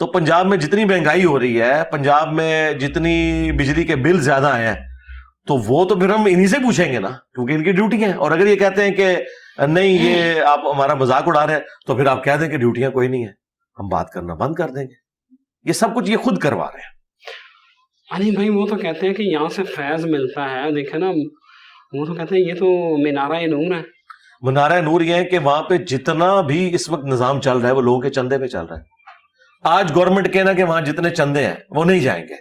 تو پنجاب میں جتنی مہنگائی ہو رہی ہے، پنجاب میں جتنی بجلی کے بل زیادہ آئے ہیں، تو وہ تو پھر ہم انہی سے پوچھیں گے نا، کیونکہ ان کی ڈیوٹی ہے. اور اگر یہ کہتے ہیں کہ نہیں یہ آپ ہمارا مذاق اڑا رہے ہیں، تو پھر آپ کہہ دیں کہ ڈیوٹیاں کوئی نہیں ہیں، ہم بات کرنا بند کر دیں گے. یہ سب کچھ یہ خود کروا رہے ہیں. علی بھائی وہ تو کہتے ہیں کہ یہاں سے فیض ملتا ہے، دیکھیں نا وہ تو کہتے ہیں یہ تو مینارہ نور ہے. منارہ نور یہ ہے کہ وہاں پہ جتنا بھی اس وقت نظام چل رہا ہے وہ لوگوں کے چندے پہ چل رہا ہے. آج گورنمنٹ کہنا کہ وہاں جتنے چندے ہیں وہ نہیں جائیں گے،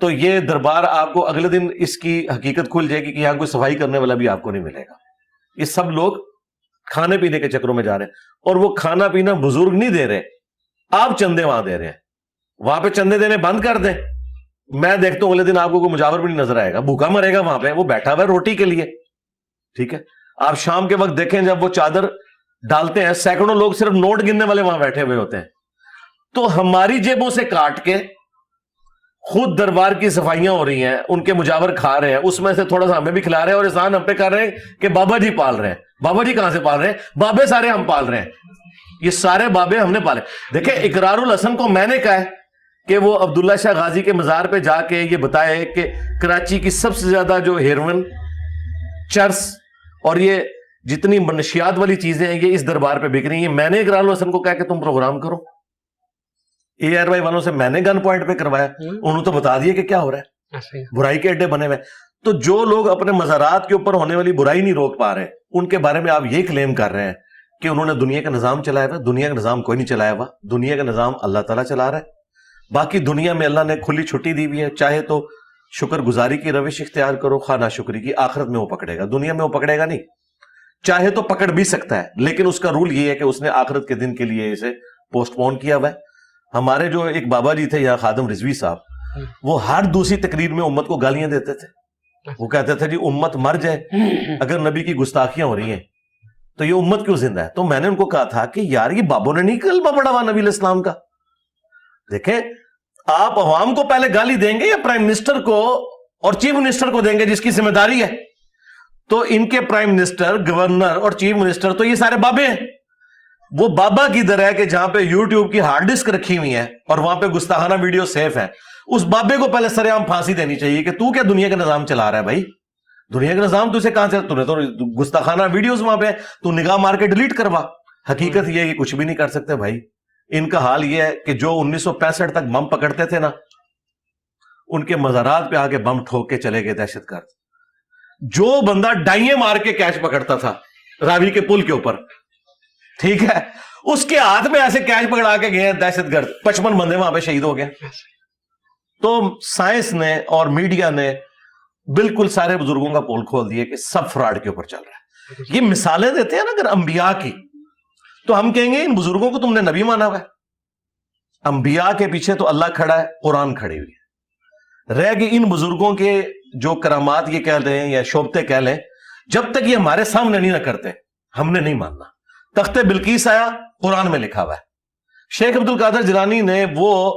تو یہ دربار آپ کو اگلے دن اس کی حقیقت کھل جائے گی کہ یہاں کوئی صفائی کرنے والا بھی آپ کو نہیں ملے گا. یہ سب لوگ کھانے پینے کے چکروں میں جا رہے ہیں، اور وہ کھانا پینا بزرگ نہیں دے رہے، آپ چندے وہاں دے رہے ہیں. وہاں پہ چندے دینے بند کر دیں، میں دیکھتا ہوں اگلے دن آپ کو کوئی مجاور بھی نہیں نظر آئے گا، بھوکا مرے گا وہاں پہ، وہ بیٹھا ہوا ہے روٹی کے لیے. ٹھیک ہے، آپ شام کے وقت دیکھیں جب وہ چادر ڈالتے ہیں، سینکڑوں لوگ صرف نوٹ گننے والے وہاں بیٹھے ہوئے ہوتے ہیں. تو ہماری جیبوں سے کاٹ کے خود دربار کی صفائیاں ہو رہی ہیں، ان کے مجاور کھا رہے ہیں، اس میں سے تھوڑا سا ہمیں بھی کھلا رہے ہیں، اور احسان ہم پہ کر رہے ہیں کہ بابا جی پال رہے ہیں. بابا جی کہاں سے پال رہے ہیں؟ بابے سارے ہم پال رہے ہیں، یہ سارے بابے ہم نے پالے. دیکھیں اقرار الحسن کو میں نے کہا ہے کہ وہ عبداللہ شاہ غازی کے مزار پہ جا کے یہ بتائے کہ کراچی کی سب سے زیادہ جو ہیروئن، چرس اور یہ جتنی منشیات والی چیزیں ہیں یہ اس دربار پہ بک رہی ہیں. میں نے اقرار الحسن کو کہا کہ تم پروگرام کرو. اے آر وائی والوں سے میں نے گن پوائنٹ پہ کروایا، انہوں تو بتا دیا کہ کیا ہو رہا ہے، برائی کے اڈے بنے ہوئے. تو جو لوگ اپنے مزارات کے اوپر ہونے والی برائی نہیں روک پا رہے، ان کے بارے میں آپ یہ کلیم کر رہے ہیں کہ انہوں نے دنیا کا نظام چلایا ہوا. دنیا کا نظام کوئی نہیں چلایا ہوا، دنیا کا نظام اللہ تعالیٰ چلا رہا ہے. باقی دنیا میں اللہ نے کھلی چھٹی دی ہوئی ہے، چاہے تو شکر گزاری کی روش اختیار کرو، خواہ ناشکری کی. آخرت میں وہ پکڑے گا، دنیا میں وہ پکڑے گا نہیں. چاہے تو پکڑ بھی سکتا ہے، لیکن اس کا رول یہ ہے کہ اس نے آخرت کے دن کے لیے اسے پوسٹ پون کیا ہوا ہے. ہمارے جو ایک بابا جی تھے یہاں خادم رضوی صاحب، وہ ہر دوسری تقریر میں امت کو گالیاں دیتے تھے. وہ کہتے تھے جی امت مر جائے اگر نبی کی گستاخیاں ہو رہی ہیں تو یہ امت کیوں زندہ ہے. تو میں نے ان کو کہا تھا کہ یار یہ بابوں نے نہیں کلمہ پڑھا ہوا نبی علیہ السلام کا. دیکھیں آپ عوام کو پہلے گالی دیں گے یا پرائم منسٹر کو اور چیف منسٹر کو دیں گے جس کی ذمہ داری ہے؟ تو ان کے پرائم منسٹر، گورنر اور چیف منسٹر تو یہ سارے بابے ہیں. وہ بابا کی در ہے کہ جہاں پہ یوٹیوب کی ہارڈ ڈسک رکھی ہوئی ہے اور وہاں پہ گستاخانہ ویڈیو سیف ہے، اس بابے کو پہلے سر عام پھانسی دینی چاہیے کہ تو کیا دنیا کا نظام چلا رہا ہے بھائی؟ دنیا کا نظام تو اسے کہاں سے، تو نے تو گستاخانہ ویڈیوز وہاں پہ تو نگاہ مار کے ڈیلیٹ کروا. حقیقت یہ ہے کہ کچھ بھی نہیں کر سکتے بھائی. ان کا حال یہ ہے کہ جو 1965 تک بم پکڑتے تھے نا، ان کے مزارات پہ آ کے بم ٹھوک کے چلے گئے دہشت گرد. جو بندہ ڈائیں مار کے کیش پکڑتا تھا راوی کے پل کے اوپر، ٹھیک ہے، اس کے ہاتھ میں ایسے کیش پکڑا کے گئے دہشت گرد، 55 بندے وہاں پہ شہید ہو گئے. تو سائنس نے اور میڈیا نے بالکل سارے بزرگوں کا پول کھول دیا کہ سب فراڈ کے اوپر چل رہا ہے. یہ مثالیں دیتے ہیں نا اگر انبیاء کی، تو ہم کہیں گے ان بزرگوں کو تم نے نبی مانا ہوا ہے. انبیاء کے پیچھے تو اللہ کھڑا ہے، قرآن کھڑی ہوئی ہے. رہ گئے ان بزرگوں کے جو کرامات یہ کہہ رہے ہیں یا شوبتے کہہ لیں، جب تک یہ ہمارے سامنے نہیں نہ کرتے ہم نے نہیں ماننا. تخت بلقیس آیا، قرآن میں لکھا ہوا ہے. شیخ عبد القادر جیلانی نے وہ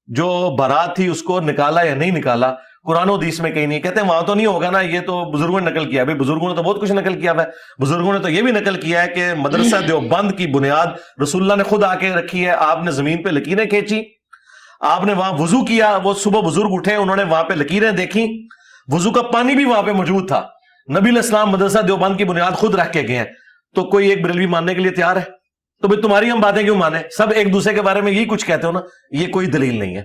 جو بارات تھی اس کو نکالا یا نہیں نکالا، قرآن و حدیث میں کہیں نہیں. کہتے ہیں وہاں تو نہیں ہوگا نا، یہ تو بزرگوں نے نقل کیا. بھائی بزرگوں نے تو بہت کچھ نقل کیا ہوا ہے. بزرگوں نے تو یہ بھی نقل کیا ہے کہ مدرسہ دیوبند کی بنیاد رسول اللہ نے خود آ کے رکھی ہے. آپ نے زمین پہ لکیریں کھینچی، آپ نے وہاں وضو کیا. وہ صبح بزرگ اٹھے، انہوں نے وہاں پہ لکیریں دیکھی، وضو کا پانی بھی وہاں پہ موجود تھا. نبی علیہ السلام مدرسہ دیوبند کی بنیاد خود رکھ کے گئے ہیں. تو کوئی ایک بریلوی ماننے کے لیے تیار ہے؟ تو بھئی تمہاری ہم باتیں کیوں مانیں؟ سب ایک دوسرے کے بارے میں یہی کچھ کہتے ہو نا. یہ کوئی دلیل نہیں ہے.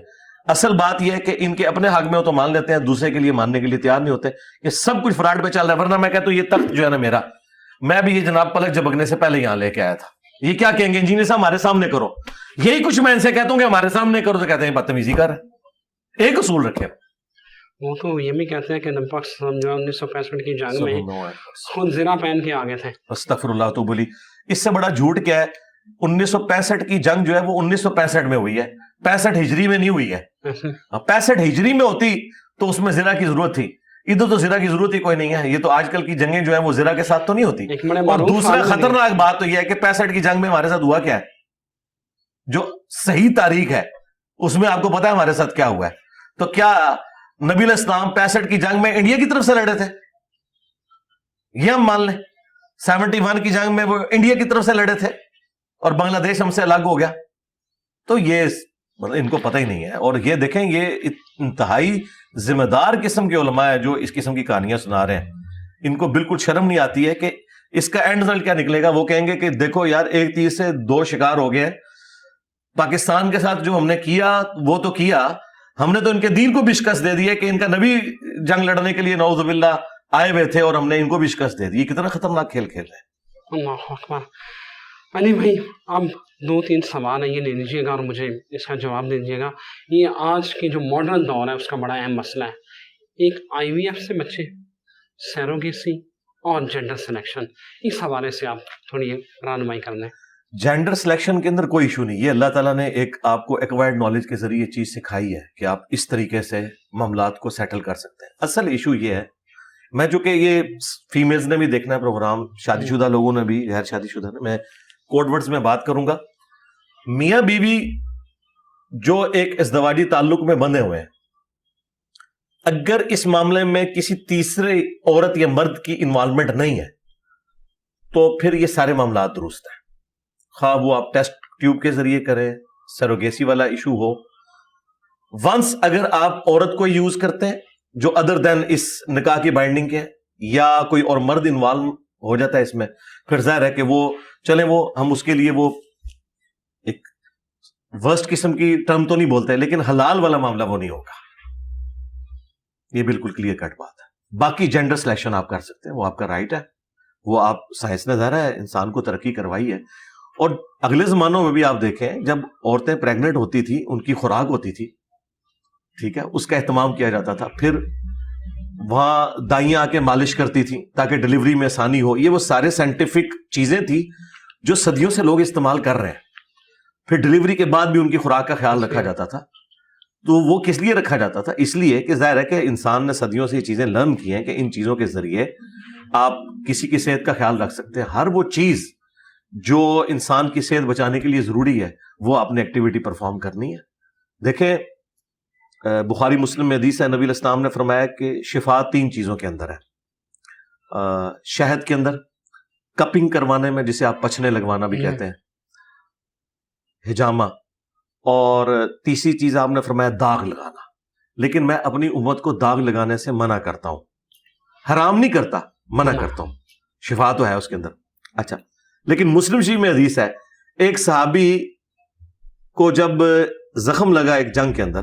اصل بات یہ ہے کہ ان کے اپنے حق میں ہو تو مان لیتے ہیں، دوسرے کے لیے ماننے کے لیے تیار نہیں ہوتے. یہ سب کچھ فراڈ پہ چل رہا ہے. ورنہ میں کہتا ہوں یہ تخت جو ہے نا میرا، میں بھی یہ جناب پلک جھپکنے سے پہلے یہاں لے کے آیا تھا. یہ کیا کہیں گے انجینئر صاحب ہمارے سامنے کرو، یہی کچھ میں ان سے کہتا ہوں کہ ہمارے سامنے کرو، تو کہتے ہیں بدتمیزی کر. ایک اصول رکھے. وہ تو یہ بھی کہتے ہیں کہ نبی پاک صلی اللہ علیہ وسلم جو 1965 کی جنگ میں خود زرہ پہن کے آگے تھے. استغفر اللہ تو بولی. اس سے بڑا جھوٹ کیا ہے؟ 1965 کی جنگ جو ہے وہ 1965 میں ہوئی ہے، 65 ہجری میں نہیں ہوئی ہے. 65 ہجری میں ہوتی تو اس میں زرہ کی ضرورت تھی. ادھر تو زرہ کی ضرورت ہی کوئی نہیں ہے. یہ تو آج کل کی جنگیں جو ہیں وہ زرہ کے ساتھ تو نہیں ہوتی. اور دوسرا خطرناک بات تو یہ ہے کہ 65 کی جنگ میں ہمارے ساتھ ہوا کیا ہے؟ جو صحیح تاریخ ہے اس میں آپ کو پتا ہے ہمارے ساتھ کیا ہوا ہے. تو کیا نبی علیہ السلام 65 کی جنگ میں انڈیا کی طرف سے لڑے تھے؟ یہ ہم مان لیں. 71 کی جنگ میں وہ انڈیا کی طرف سے لڑے تھے اور بنگلہ دیش ہم سے الگ ہو گیا. تو یہ مطلب ان کو پتہ ہی نہیں ہے. اور یہ دیکھیں یہ انتہائی ذمہ دار قسم کے علماء ہیں جو اس قسم کی کہانیاں سنا رہے ہیں. ان کو بالکل شرم نہیں آتی ہے کہ اس کا اینڈ رزلٹ کیا نکلے گا. وہ کہیں گے کہ دیکھو یار ایک تیر سے دو شکار ہو گئے. پاکستان کے ساتھ جو ہم نے کیا وہ تو کیا, ہم نے تو ان کے دین کو بھی شکست دے دی ہے کہ ان کا نبی جنگ لڑنے کے لیے نعوذ باللہ آئے ہوئے تھے اور ہم نے ان کو بھی شکست دے دی. یہ کتنا خطرناک کھیل کھیل رہے ہیں. اللہ اکبر. علی بھائی اب 2-3 سوال ہیں, یہ لے لیجیے گا اور مجھے اس کا جواب دے دیجیے گا. یہ آج کی جو ماڈرن دور ہے اس کا بڑا اہم مسئلہ ہے. ایک IVF سے بچے, سیروگیسی اور جینڈر سلیکشن, اس حوالے سے آپ تھوڑی رہنمائی کر دیں. جینڈر سلیکشن کے اندر کوئی ایشو نہیں. یہ اللہ تعالیٰ نے ایک آپ کو ایکوائرڈ نالج کے ذریعے چیز سکھائی ہے کہ آپ اس طریقے سے معاملات کو سیٹل کر سکتے ہیں. اصل ایشو یہ ہے, میں جو کہ یہ فیمیلز نے بھی دیکھنا ہے پروگرام, شادی شدہ لوگوں نے بھی, غیر شادی شدہ نے, میں کوڈ ورڈز میں بات کروں گا. میاں بیوی جو ایک ازدواجی تعلق میں بندھے ہوئے ہیں, اگر اس معاملے میں کسی تیسرے عورت یا مرد کی انوالومنٹ نہیں ہے تو پھر یہ سارے معاملات درست ہیں. خواہ وہ آپ ٹیسٹ ٹیوب کے ذریعے کریں, سیروگیسی والا ایشو ہو. ونس اگر آپ عورت کو یوز کرتے ہیں جو ادر دین اس نکاح کی بائنڈنگ کے, یا کوئی اور مرد انوالو ہو جاتا ہے اس میں, پھر ظاہر ہے کہ وہ چلیں وہ ہم اس کے لیے وہ ایک ورسٹ قسم کی ٹرم تو نہیں بولتے, لیکن حلال والا معاملہ وہ نہیں ہوگا. یہ بالکل کلیئر کٹ بات ہے. باقی جینڈر سلیکشن آپ کر سکتے ہیں, وہ آپ کا رائٹ ہے, وہ آپ سائنس نے ظاہر ہے انسان کو ترقی کروائی ہے. اور اگلے زمانوں میں بھی آپ دیکھیں جب عورتیں پریگننٹ ہوتی تھی ان کی خوراک ہوتی تھی, ٹھیک ہے, اس کا اہتمام کیا جاتا تھا. پھر وہاں دائیاں آ کے مالش کرتی تھیں تاکہ ڈلیوری میں آسانی ہو. یہ وہ سارے سائنٹیفک چیزیں تھیں جو صدیوں سے لوگ استعمال کر رہے ہیں. پھر ڈلیوری کے بعد بھی ان کی خوراک کا خیال رکھا جاتا تھا. تو وہ کس لیے رکھا جاتا تھا؟ اس لیے کہ ظاہر ہے کہ انسان نے صدیوں سے یہ چیزیں لرن کی ہیں کہ ان چیزوں کے ذریعے آپ کسی کی صحت کا خیال رکھ سکتے ہیں. ہر وہ چیز جو انسان کی صحت بچانے کے لیے ضروری ہے وہ آپ نے ایکٹیویٹی پرفارم کرنی ہے. دیکھیں بخاری مسلم میں حدیث ہے, نبی علیہ السلام نے فرمایا کہ شفا 3 چیزوں کے اندر ہے. شہد کے اندر, کپنگ کروانے میں جسے آپ پچھنے لگوانا بھی کہتے ہیں, ہجامہ, اور تیسری چیز آپ نے فرمایا داغ لگانا. لیکن میں اپنی امت کو داغ لگانے سے منع کرتا ہوں, حرام نہیں کرتا, منع کرتا ہوں. شفا تو ہے اس کے اندر. اچھا, لیکن مسلم شریف میں حدیث ہے ایک صحابی کو جب زخم لگا ایک جنگ کے اندر,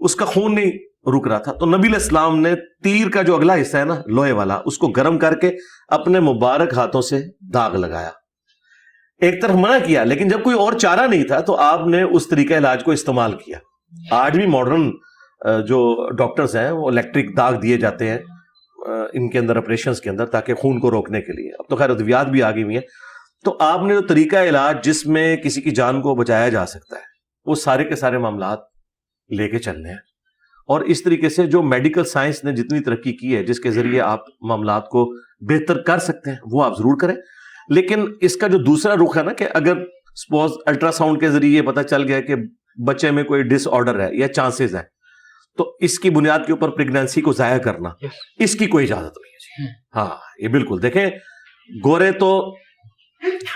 اس کا خون نہیں رک رہا تھا, تو نبی علیہ السلام نے تیر کا جو اگلا حصہ ہے نا لوہے والا, اس کو گرم کر کے اپنے مبارک ہاتھوں سے داغ لگایا. ایک طرف منع کیا, لیکن جب کوئی اور چارہ نہیں تھا تو آپ نے اس طریقہ علاج کو استعمال کیا. آج بھی ماڈرن جو ڈاکٹرز ہیں وہ الیکٹرک داغ دیے جاتے ہیں ان کے اندر آپریشنز کے اندر تاکہ خون کو روکنے کے لیے. اب تو خیر ادویات بھی آ گئی ہوئی ہیں. تو آپ نے جو طریقہ علاج جس میں کسی کی جان کو بچایا جا سکتا ہے وہ سارے کے سارے معاملات لے کے چلنے ہیں. اور اس طریقے سے جو میڈیکل سائنس نے جتنی ترقی کی ہے جس کے ذریعے آپ معاملات کو بہتر کر سکتے ہیں وہ آپ ضرور کریں. لیکن اس کا جو دوسرا رخ ہے نا کہ اگر سپوز الٹرا ساؤنڈ کے ذریعے یہ پتہ چل گیا کہ بچے میں کوئی ڈس آرڈر ہے یا چانسز ہیں, تو اس کی بنیاد کے اوپر پریگنینسی کو ضائع کرنا, اس کی کوئی اجازت نہیں ہے. ہاں یہ بالکل دیکھیں, گورے تو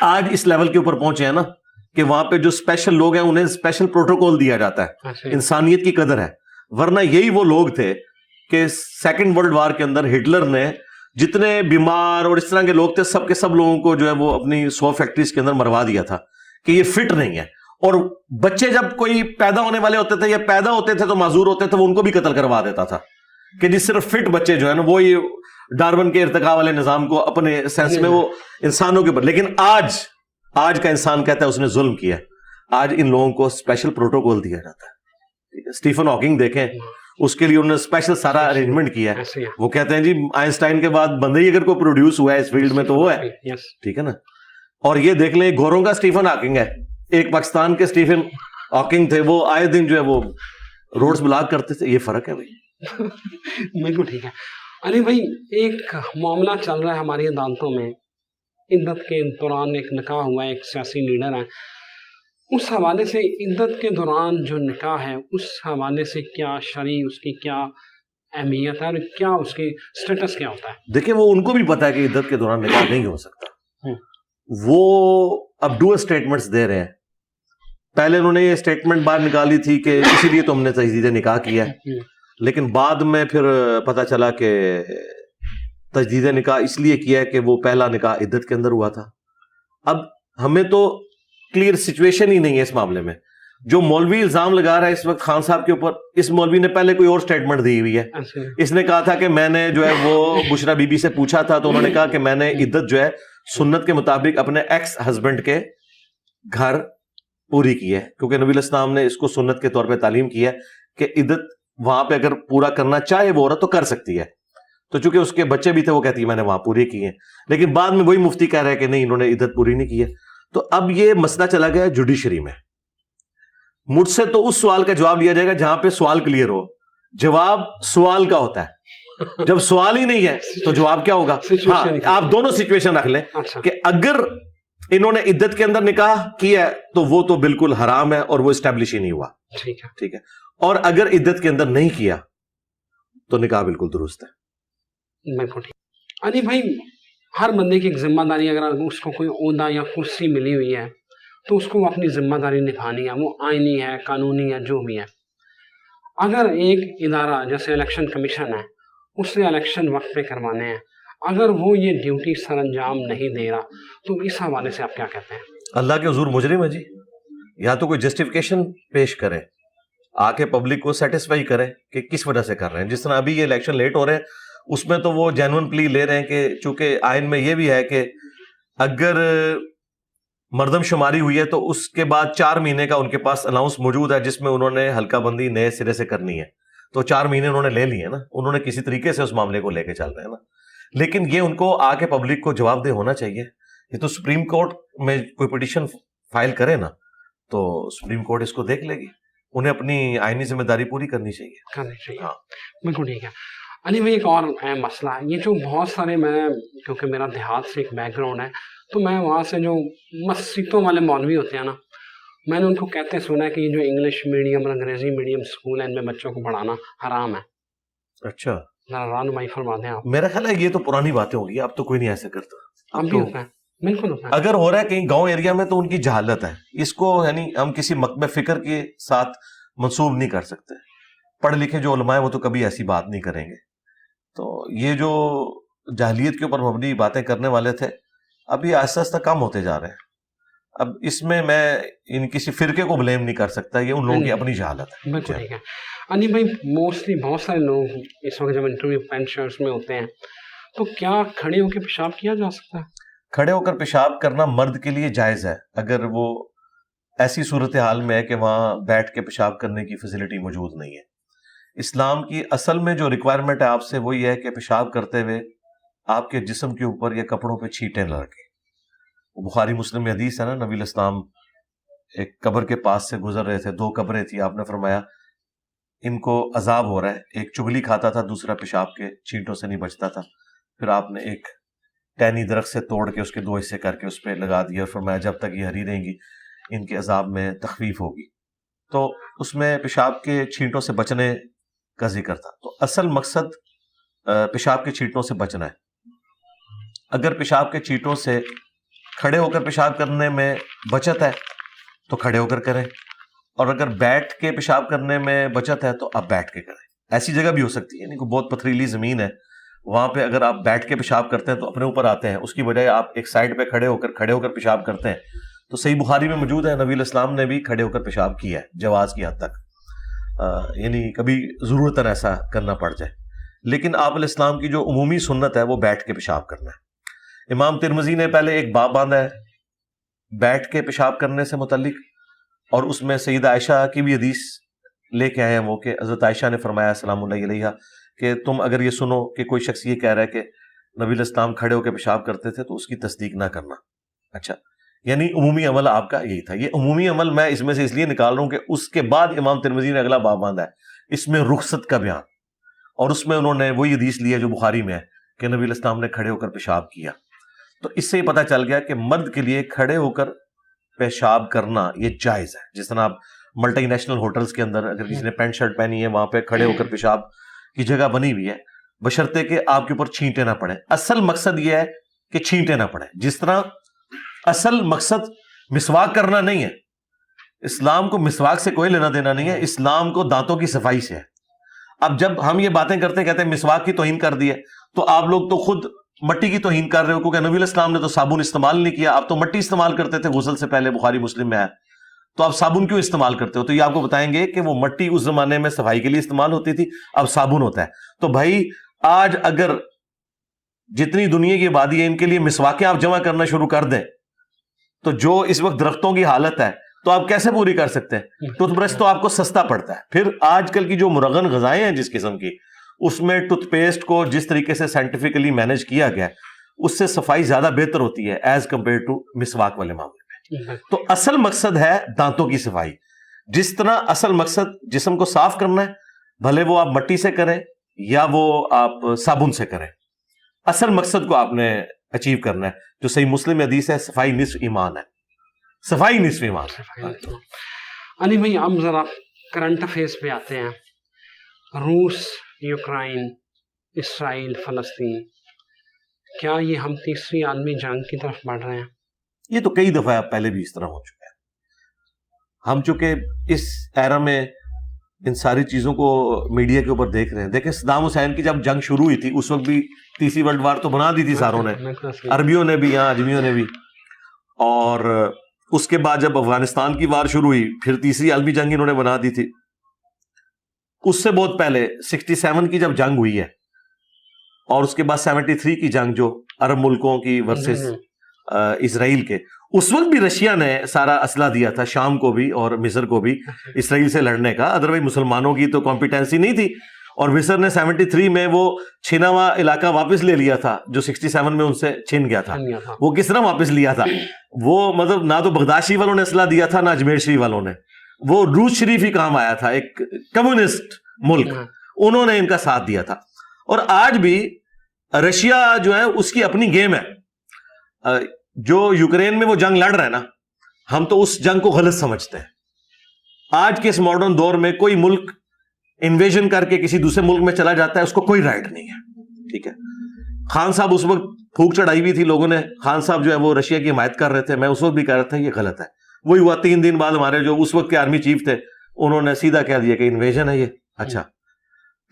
آج اس لیول کے اوپر پہنچے ہیں نا کہ وہاں پہ جو اسپیشل لوگ ہیں انہیں اسپیشل پروٹوکول دیا جاتا ہے, انسانیت کی قدر ہے. ورنہ یہی وہ لوگ تھے کہ سیکنڈ ورلڈ وار کے اندر ہٹلر نے جتنے بیمار اور اس طرح کے لوگ تھے سب کے سب لوگوں کو جو ہے وہ اپنی 100 فیکٹریز کے اندر مروا دیا تھا کہ یہ فٹ نہیں ہے. اور بچے جب کوئی پیدا ہونے والے ہوتے تھے یا پیدا ہوتے تھے تو معذور ہوتے تھے, وہ ان کو بھی قتل کروا دیتا تھا کہ جس صرف فٹ بچے جو ہے نا وہ یہ ڈارون کے ارتقاء والے نظام کو اپنے سینس میں وہ انسانوں کے اوپر. لیکن آج کا انسان کہتا ہے اس نے ظلم کیا. آج ان لوگوں کو اسپیشل پروٹوکول دیا جاتا ہے. اسٹیفن ہاکنگ دیکھیں, اس کے لیے انہوں نے اسپیشل سارا ارینجمنٹ کیا ہے. وہ کہتے ہیں جی آئنسٹائن کے بعد بندے ہی اگر کوئی پروڈیوس ہوا ہے اس فیلڈ میں تو وہ ہے, ٹھیک ہے نا. اور یہ دیکھ لیں گوروں کا اسٹیفن ہاکنگ ہے, ایک پاکستان کے اسٹیفن ہاکنگ تھے, وہ آئے دن جو ہے وہ روڈز بلاک کرتے تھے. یہ فرق ہے بھائی. بالکل ٹھیک ہے. علی بھائی ایک معاملہ چل رہا ہے ہماری عدالتوں میں, عدت کے دوران ایک نکاح ہوا ہے, ایک سیاسی لیڈر ہے, اس حوالے سے عدت کے دوران جو نکاح ہے اس حوالے سے کیا شرعی اس کی کیا اہمیت ہے اور کیا اس کی سٹیٹس کیا ہوتا ہے؟ دیکھیں وہ ان کو بھی پتا ہے کہ عدت کے دوران نکاح نہیں ہو سکتا. وہ اب ڈو اسٹیٹمنٹس دے رہے ہیں. پہلے انہوں نے یہ اسٹیٹمنٹ باہر نکالی تھی کہ اسی لیے تو ہم نے تجدید نکاح کیا ہے، لیکن بعد میں پھر پتہ چلا کہ تجدید نکاح اس لیے کیا ہے کہ وہ پہلا نکاح عدت کے اندر ہوا تھا۔ اب ہمیں تو کلیئر سچویشن ہی نہیں ہے اس معاملے میں۔ جو مولوی الزام لگا رہا ہے اس وقت خان صاحب کے اوپر، اس مولوی نے پہلے کوئی اور سٹیٹمنٹ دی ہوئی ہے۔ اس نے کہا تھا کہ میں نے جو ہے وہ بشرا بی بی سے پوچھا تھا تو انہوں نے کہا کہ میں نے عدت جو ہے سنت کے مطابق اپنے ایکس ہسبینڈ کے گھر پوری کی ہے، کیونکہ نبی الاسلام نے اس کو سنت کے طور پہ تعلیم کی ہے کہ عدت وہاں پہ اگر پورا کرنا چاہے وہ عورت تو کر سکتی ہے۔ تو چونکہ اس کے بچے بھی تھے وہ کہتی ہے میں نے وہاں پوری کی ہیں، لیکن بعد میں وہی مفتی کہہ رہے ہیں کہ نہیں انہوں نے عدت پوری نہیں کی ہے۔ تو اب یہ مسئلہ چلا گیا جوڈیشری میں۔ مجھ سے تو اس سوال کا جواب لیا جائے گا جہاں پہ سوال کلیئر ہو۔ جواب سوال کا ہوتا ہے، جب سوال ہی نہیں ہے تو جواب کیا ہوگا؟ ہاں، آپ دونوں سچویشن رکھ لیں کہ اگر انہوں نے عدت کے اندر نکاح کیا ہے تو وہ تو بالکل حرام ہے اور وہ اسٹیبلش ہی نہیں ہوا، ٹھیک ہے، اور اگر عدت کے اندر نہیں کیا تو نکاح بالکل درست ہے۔ علی بھائی، ہر بندے کی ایک ذمہ داری، اگر اس کو کوئی عہدہ یا کرسی ملی ہوئی ہے تو اس کو وہ اپنی ذمہ داری نبھانی ہے، وہ آئینی ہے، قانونی ہے، جو بھی ہے۔ اگر ایک ادارہ جیسے الیکشن کمیشن ہے، اس نے الیکشن وقت پہ کروانے ہیں، اگر وہ یہ ڈیوٹی سر انجام نہیں دے رہا تو اس حوالے سے آپ کیا کہتے ہیں؟ اللہ کے حضور مجرم ہے جی، یا تو کوئی جسٹیفیکیشن پیش کرے، آ کے پبلک کو سیٹسفائی کرے کہ کس وجہ سے کر رہے ہیں۔ جس طرح ابھی یہ الیکشن لیٹ ہو رہے ہیں اس میں تو وہ جینون پلی لے رہے ہیں کہ چونکہ آئین میں یہ بھی ہے کہ اگر مردم شماری ہوئی ہے تو اس کے بعد 4 مہینے کا ان کے پاس الاؤنس موجود ہے جس میں انہوں نے حلقہ بندی نئے سرے سے کرنی ہے، تو 4 مہینے انہوں نے لے لیے نا، انہوں نے کسی طریقے سے اس معاملے کو لے کے چل رہے ہیں نا۔ لیکن یہ ان کو آ کے پبلک کو جواب دہ ہونا چاہیے۔ یہ تو سپریم کورٹ میں کوئی پٹیشن فائل کرے نا تو سپریم کورٹ اس کو دیکھ لے گی، انہیں اپنی آئینی ذمہ داری پوری کرنی چاہیے۔ ہاں بالکل ٹھیک ہے۔ علی بھائی، ایک اور اہم مسئلہ ہے یہ جو بہت سارے، میں کیونکہ میرا دیہات سے ایک بیک گراؤنڈ ہے تو میں وہاں سے جو مسجدوں والے مولوی ہوتے ہیں نا، میں نے ان کو کہتے سنا ہے کہ یہ جو انگلش میڈیم اور انگریزی میڈیم اسکول ہے ان میں بچوں کو پڑھانا حرام ہے۔ اچھا، ذرا رہنمائی فرما دیں آپ۔ میرا خیال ہے یہ تو پرانی باتیں ہوگی، اب تو کوئی نہیں ایسا کرتا۔ اب بھی ہوتا ہے، بالکل ہوتا ہے۔ اگر ہو رہا ہے کہیں گاؤں ایریا میں تو ان کی جہالت ہے، اس کو یعنی ہم کسی مکتب فکر کے ساتھ منسوب نہیں کر سکتے۔ پڑھ لکھے جو علماء ہیں وہ تو کبھی ایسی بات نہیں کریں گے۔ تو یہ جو جاہلیت کے اوپر مبنی باتیں کرنے والے تھے ابھی آہستہ آہستہ کم ہوتے جا رہے ہیں۔ اب اس میں ان کسی فرقے کو بلیم نہیں کر سکتا، یہ ان لوگوں کی اپنی جہالت ہے۔ بالکل ٹھیک ہے۔ علی بھائی، موسٹلی بہت سارے لوگ اس وقت جب انٹرویو پینٹ شرٹس میں ہوتے ہیں تو کیا کھڑے ہو کے پیشاب کیا جا سکتا ہے؟ کھڑے ہو کر پیشاب کرنا مرد کے لیے جائز ہے اگر وہ ایسی صورتحال میں ہے کہ وہاں بیٹھ کے پیشاب کرنے کی فیسلٹی موجود نہیں ہے۔ اسلام کی اصل میں جو ریکوائرمنٹ ہے آپ سے وہ یہ ہے کہ پیشاب کرتے ہوئے آپ کے جسم کے اوپر یا کپڑوں پہ چھینٹیں نہ رکھیں۔ بخاری مسلم میں حدیث ہے نا، نبی الاسلام ایک قبر کے پاس سے گزر رہے تھے، 2 قبریں تھی، آپ نے فرمایا ان کو عذاب ہو رہا ہے، ایک چگلی کھاتا تھا، دوسرا پیشاب کے چھینٹوں سے نہیں بچتا تھا۔ پھر آپ نے ایک ٹہنی درخت سے توڑ کے اس کے 2 حصے کر کے اس پہ لگا دیا اور فرمایا جب تک یہ ہری رہیں گی ان کے عذاب میں تخفیف ہوگی۔ تو اس میں پیشاب کے چھینٹوں سے بچنے کا ذکر تھا۔ تو اصل مقصد پیشاب کے چھینٹوں سے بچنا ہے۔ اگر پیشاب کے چھینٹوں سے کھڑے ہو کر پیشاب کرنے میں بچت ہے تو کھڑے ہو کر کریں، اور اگر بیٹھ کے پیشاب کرنے میں بچت ہے تو آپ بیٹھ کے کریں۔ ایسی جگہ بھی ہو سکتی ہے، یعنی کوئی بہت پتھریلی زمین ہے وہاں پہ اگر آپ بیٹھ کے پیشاب کرتے ہیں تو اپنے اوپر آتے ہیں، اس کی بجائے آپ ایک سائڈ پہ کھڑے ہو کر پیشاب کرتے ہیں تو صحیح بخاری میں موجود ہے، نبی الاسلام نے بھی کھڑے ہو کر پیشاب کیا ہے جواز کی حد تک، یعنی کبھی ضرورتاً ایسا کرنا پڑ جائے۔ لیکن آپ علیہ السلام کی جو عمومی سنت ہے وہ بیٹھ کے پیشاب کرنا ہے۔ امام ترمذی نے پہلے ایک باب باندھا ہے بیٹھ کے پیشاب کرنے سے متعلق، اور اس میں سیدہ عائشہ کی بھی حدیث لے کے آئے ہیں وہ کہ حضرت عائشہ نے فرمایا سلام اللہ علیہا کہ تم اگر یہ سنو کہ کوئی شخص یہ کہہ رہا ہے کہ نبی علیہ السلام کھڑے ہو کے پیشاب کرتے تھے تو اس کی تصدیق نہ کرنا۔ اچھا، یعنی عمومی عمل آپ کا یہی تھا۔ یہ عمومی عمل میں اس میں سے اس لیے نکال رہا ہوں کہ اس کے بعد امام ترمذی نے اگلا باب باندھا ہے، اس میں رخصت کا بیان، اور اس میں انہوں نے وہی حدیث لی ہے جو بخاری میں ہے کہ نبی علیہ السلام نے کھڑے ہو کر پیشاب کیا۔ تو اس سے یہ پتہ چل گیا کہ مرد کے لیے کھڑے ہو کر پیشاب کرنا یہ جائز ہے۔ جس طرح آپ ملٹی نیشنل ہوٹلز کے اندر اگر کسی نے پینٹ شرٹ پہنی ہے وہاں پہ کھڑے ہو کر پیشاب کی جگہ بنی ہوئی ہے، بشرطے کہ آپ کے اوپر چھینٹے نہ پڑیں۔ اصل مقصد یہ ہے کہ چھینٹے نہ پڑیں، جس طرح اصل مقصد مسواک کرنا نہیں ہے، اسلام کو مسواک سے کوئی لینا دینا نہیں ہے، اسلام کو دانتوں کی صفائی سے ہے۔ اب جب ہم یہ باتیں کرتے کہتے ہیں مسواک کی توہین کر دی ہے، تو آپ لوگ تو خود مٹی کی توہین کر رہے ہو، کیونکہ نبی علیہ السلام نے تو صابن استعمال نہیں کیا، آپ تو مٹی استعمال کرتے تھے غسل سے پہلے، بخاری مسلم میں ہے، تو آپ صابن کیوں استعمال کرتے ہو؟ تو یہ آپ کو بتائیں گے کہ وہ مٹی اس زمانے میں صفائی کے لیے استعمال ہوتی تھی، اب صابن ہوتا ہے۔ تو بھائی آج اگر جتنی دنیا کی آبادی ہے ان کے لیے مسواکیں آپ جمع کرنا شروع کر دیں، تو جو اس وقت درختوں کی حالت ہے تو آپ کیسے پوری کر سکتے ہیں؟ ٹوتھ برش تو آپ کو سستا پڑتا ہے۔ پھر آج کل کی جو مرغن غذائیں ہیں جس قسم کی، اس میں ٹوتھ پیسٹ کو جس طریقے سے سائنٹیفکلی مینج کیا گیا اس سے صفائی زیادہ بہتر ہوتی ہے ایز کمپیئر ٹو مسواک والے معاملے میں۔ تو اصل مقصد ہے دانتوں کی صفائی۔ جس طرح اصل مقصد جسم کو صاف کرنا ہے، بھلے وہ آپ مٹی سے کریں یا وہ آپ صابن سے کریں، اصل مقصد کو آپ نے اچیو کرنا ہے، جو صحیح مسلم حدیث ہے، صفائی نصف ایمان ہے، صفائی نصف ایمان ہے۔ علی بھائی اب ذرا کرنٹ افیئرس پہ آتے ہیں۔ روس، یوکرائن، اسرائیل، فلسطین، کیا یہ ہم تیسری عالمی جنگ کی طرف بڑھ رہے ہیں؟ یہ تو کئی دفعہ پہلے بھی اس طرح ہو چکا ہے۔ ہم چونکہ اس ایرا میں ان ساری چیزوں کو میڈیا کے اوپر دیکھ رہے ہیں۔ دیکھیں صدام حسین کی جب جنگ شروع ہوئی تھی اس وقت بھی تیسری ورلڈ وار تو بنا دی تھی ساروں نے، عربیوں نے بھی، یہاں اجمیوں نے بھی، اور اس کے بعد جب افغانستان کی وار شروع ہوئی پھر تیسری عالمی جنگ انہوں نے بنا دی تھی۔ اس سے بہت پہلے 67 کی جب جنگ ہوئی ہے، اور اس کے بعد 73 کی جنگ جو عرب ملکوں کی ورسز اسرائیل کے، اس وقت بھی رشیا نے سارا اسلحہ دیا تھا شام کو بھی اور مصر کو بھی اسرائیل سے لڑنے کا، ادروائز مسلمانوں کی تو کمپیٹنسی نہیں تھی، اور مصر نے 73 میں وہ چھنا ہوا علاقہ واپس لے لیا تھا جو 67 میں ان سے چھن گیا تھا۔ وہ کس طرح واپس لیا تھا؟ وہ مطلب نہ تو بغداد شریف والوں نے اسلحہ دیا تھا نہ اجمیر شریف والوں نے، وہ روس شریف ہی کام آیا تھا، ایک کمیونسٹ ملک، انہوں نے ان کا ساتھ دیا تھا۔ اور آج بھی رشیا جو ہے اس کی اپنی گیم ہے، جو یوکرین میں وہ جنگ لڑ رہا ہے نا، ہم تو اس جنگ کو غلط سمجھتے ہیں۔ آج کے اس ماڈرن دور میں کوئی ملک انویژن کر کے کسی دوسرے ملک میں چلا جاتا ہے، اس کو کوئی رائٹ نہیں ہے، ٹھیک ہے۔ خان صاحب اس وقت پھونک چڑھائی ہوئی تھی لوگوں نے، خان صاحب جو ہے وہ رشیا کی حمایت کر رہے تھے، میں اس وقت بھی کہہ رہا تھا یہ غلط ہے۔ وہی ہوا 3 دن بعد ہمارے جو اس وقت کے آرمی چیف تھے انہوں نے سیدھا کہہ دیا کہ انویژن ہے یہ۔ اچھا،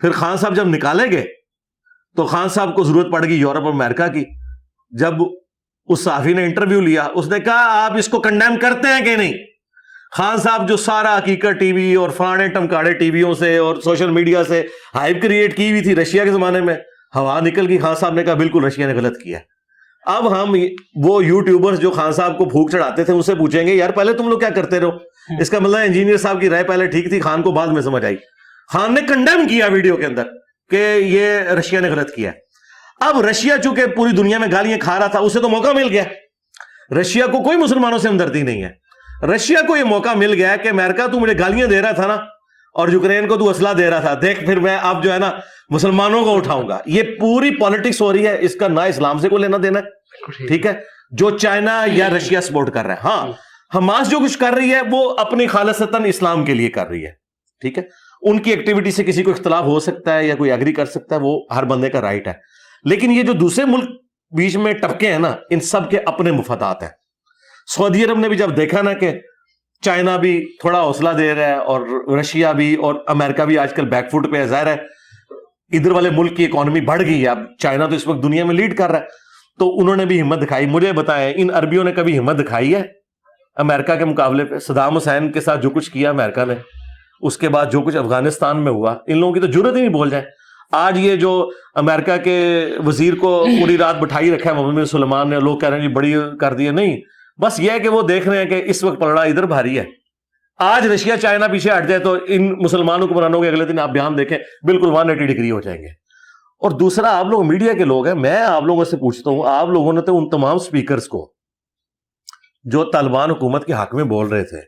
پھر خان صاحب جب نکالے گئے تو خان صاحب کو ضرورت پڑ گئی یورپ اور امریکہ کی۔ جب اس صحافی نے انٹرویو لیا اس نے کہا آپ اس کو کنڈیم کرتے ہیں کہ نہیں؟ خان صاحب جو سارا حقیقت ٹی وی اور فلانے ٹمکاڑے ٹی ویوں سے اور سوشل میڈیا سے ہائپ کریٹ کی ہوئی تھی رشیا کے زمانے میں، ہوا نکل گئی۔ خان صاحب نے کہا بالکل رشیا نے غلط کیا۔ اب ہم وہ یوٹیوبرز جو خان صاحب کو پھونک چڑھاتے تھے ان سے پوچھیں گے یار پہلے تم لوگ کیا کرتے رہو؟ اس کا مطلب انجینئر صاحب کی رائے پہلے ٹھیک تھی، خان کو بعد میں سمجھ آئی۔ خان نے کنڈیم کیا ویڈیو کے اندر کہ یہ رشیا نے غلط کیا ہے۔ اب رشیا چونکہ پوری دنیا میں گالیاں کھا رہا تھا، اسے تو موقع مل گیا۔ رشیا کو کوئی مسلمانوں سے ہمدردی نہیں ہے، رشیا کو یہ موقع مل گیا کہ امریکہ تو مجھے گالیاں دے رہا تھا نا اور یوکرین کو تو اسلحہ دے رہا تھا، دیکھ پھر میں اب جو ہے نا مسلمانوں کو اٹھاؤں گا۔ یہ پوری پالیٹکس ہو رہی ہے، اس کا نہ اسلام سے کوئی لینا دینا ہے، ٹھیک ہے، جو چائنا یا رشیا سپورٹ کر رہا ہے۔ ہاں حماس جو کچھ کر رہی ہے وہ اپنی خالصتاً اسلام کے لیے کر رہی ہے، ٹھیک ہے۔ ان کی ایکٹیویٹی سے کسی کو اختلاف ہو سکتا ہے یا کوئی ایگری کر سکتا ہے، وہ ہر بندے کا رائٹ ہے، لیکن یہ جو دوسرے ملک بیچ میں ٹپکے ہیں نا، ان سب کے اپنے مفادات ہیں۔ سعودی عرب نے بھی جب دیکھا نا کہ چائنا بھی تھوڑا حوصلہ دے رہا ہے اور رشیا بھی اور امریکہ بھی آج کل بیک فٹ پہ ہے، ظاہر ہے ادھر والے ملک کی اکانومی بڑھ گئی ہے، اب چائنا تو اس وقت دنیا میں لیڈ کر رہا ہے، تو انہوں نے بھی ہمت دکھائی۔ مجھے بتائیں ان عربیوں نے کبھی ہمت دکھائی ہے امریکہ کے مقابلے پہ؟ صدام حسین کے ساتھ جو کچھ کیا امریکہ نے، اس کے بعد جو کچھ افغانستان میں ہوا، ان لوگوں کی تو جرت ہی نہیں بول جائے۔ آج یہ جو امریکہ کے وزیر کو پوری رات بٹھائی رکھا ہے محمد بن سلمان نے، لوگ کہہ رہے ہیں جی بڑی کر دی ہے، نہیں، بس یہ ہے کہ وہ دیکھ رہے ہیں کہ اس وقت پلڑا ادھر بھاری ہے۔ آج رشیا چائنا پیچھے ہٹ جائے تو ان مسلمانوں کو بنانے کے اگلے دن آپ بیان دیکھیں بالکل 180 ڈگری ہو جائیں گے۔ اور دوسرا آپ لوگ میڈیا کے لوگ ہیں، میں آپ لوگوں سے پوچھتا ہوں، آپ لوگوں نے تو ان تمام سپیکرز کو جو طالبان حکومت کے حق میں بول رہے تھے،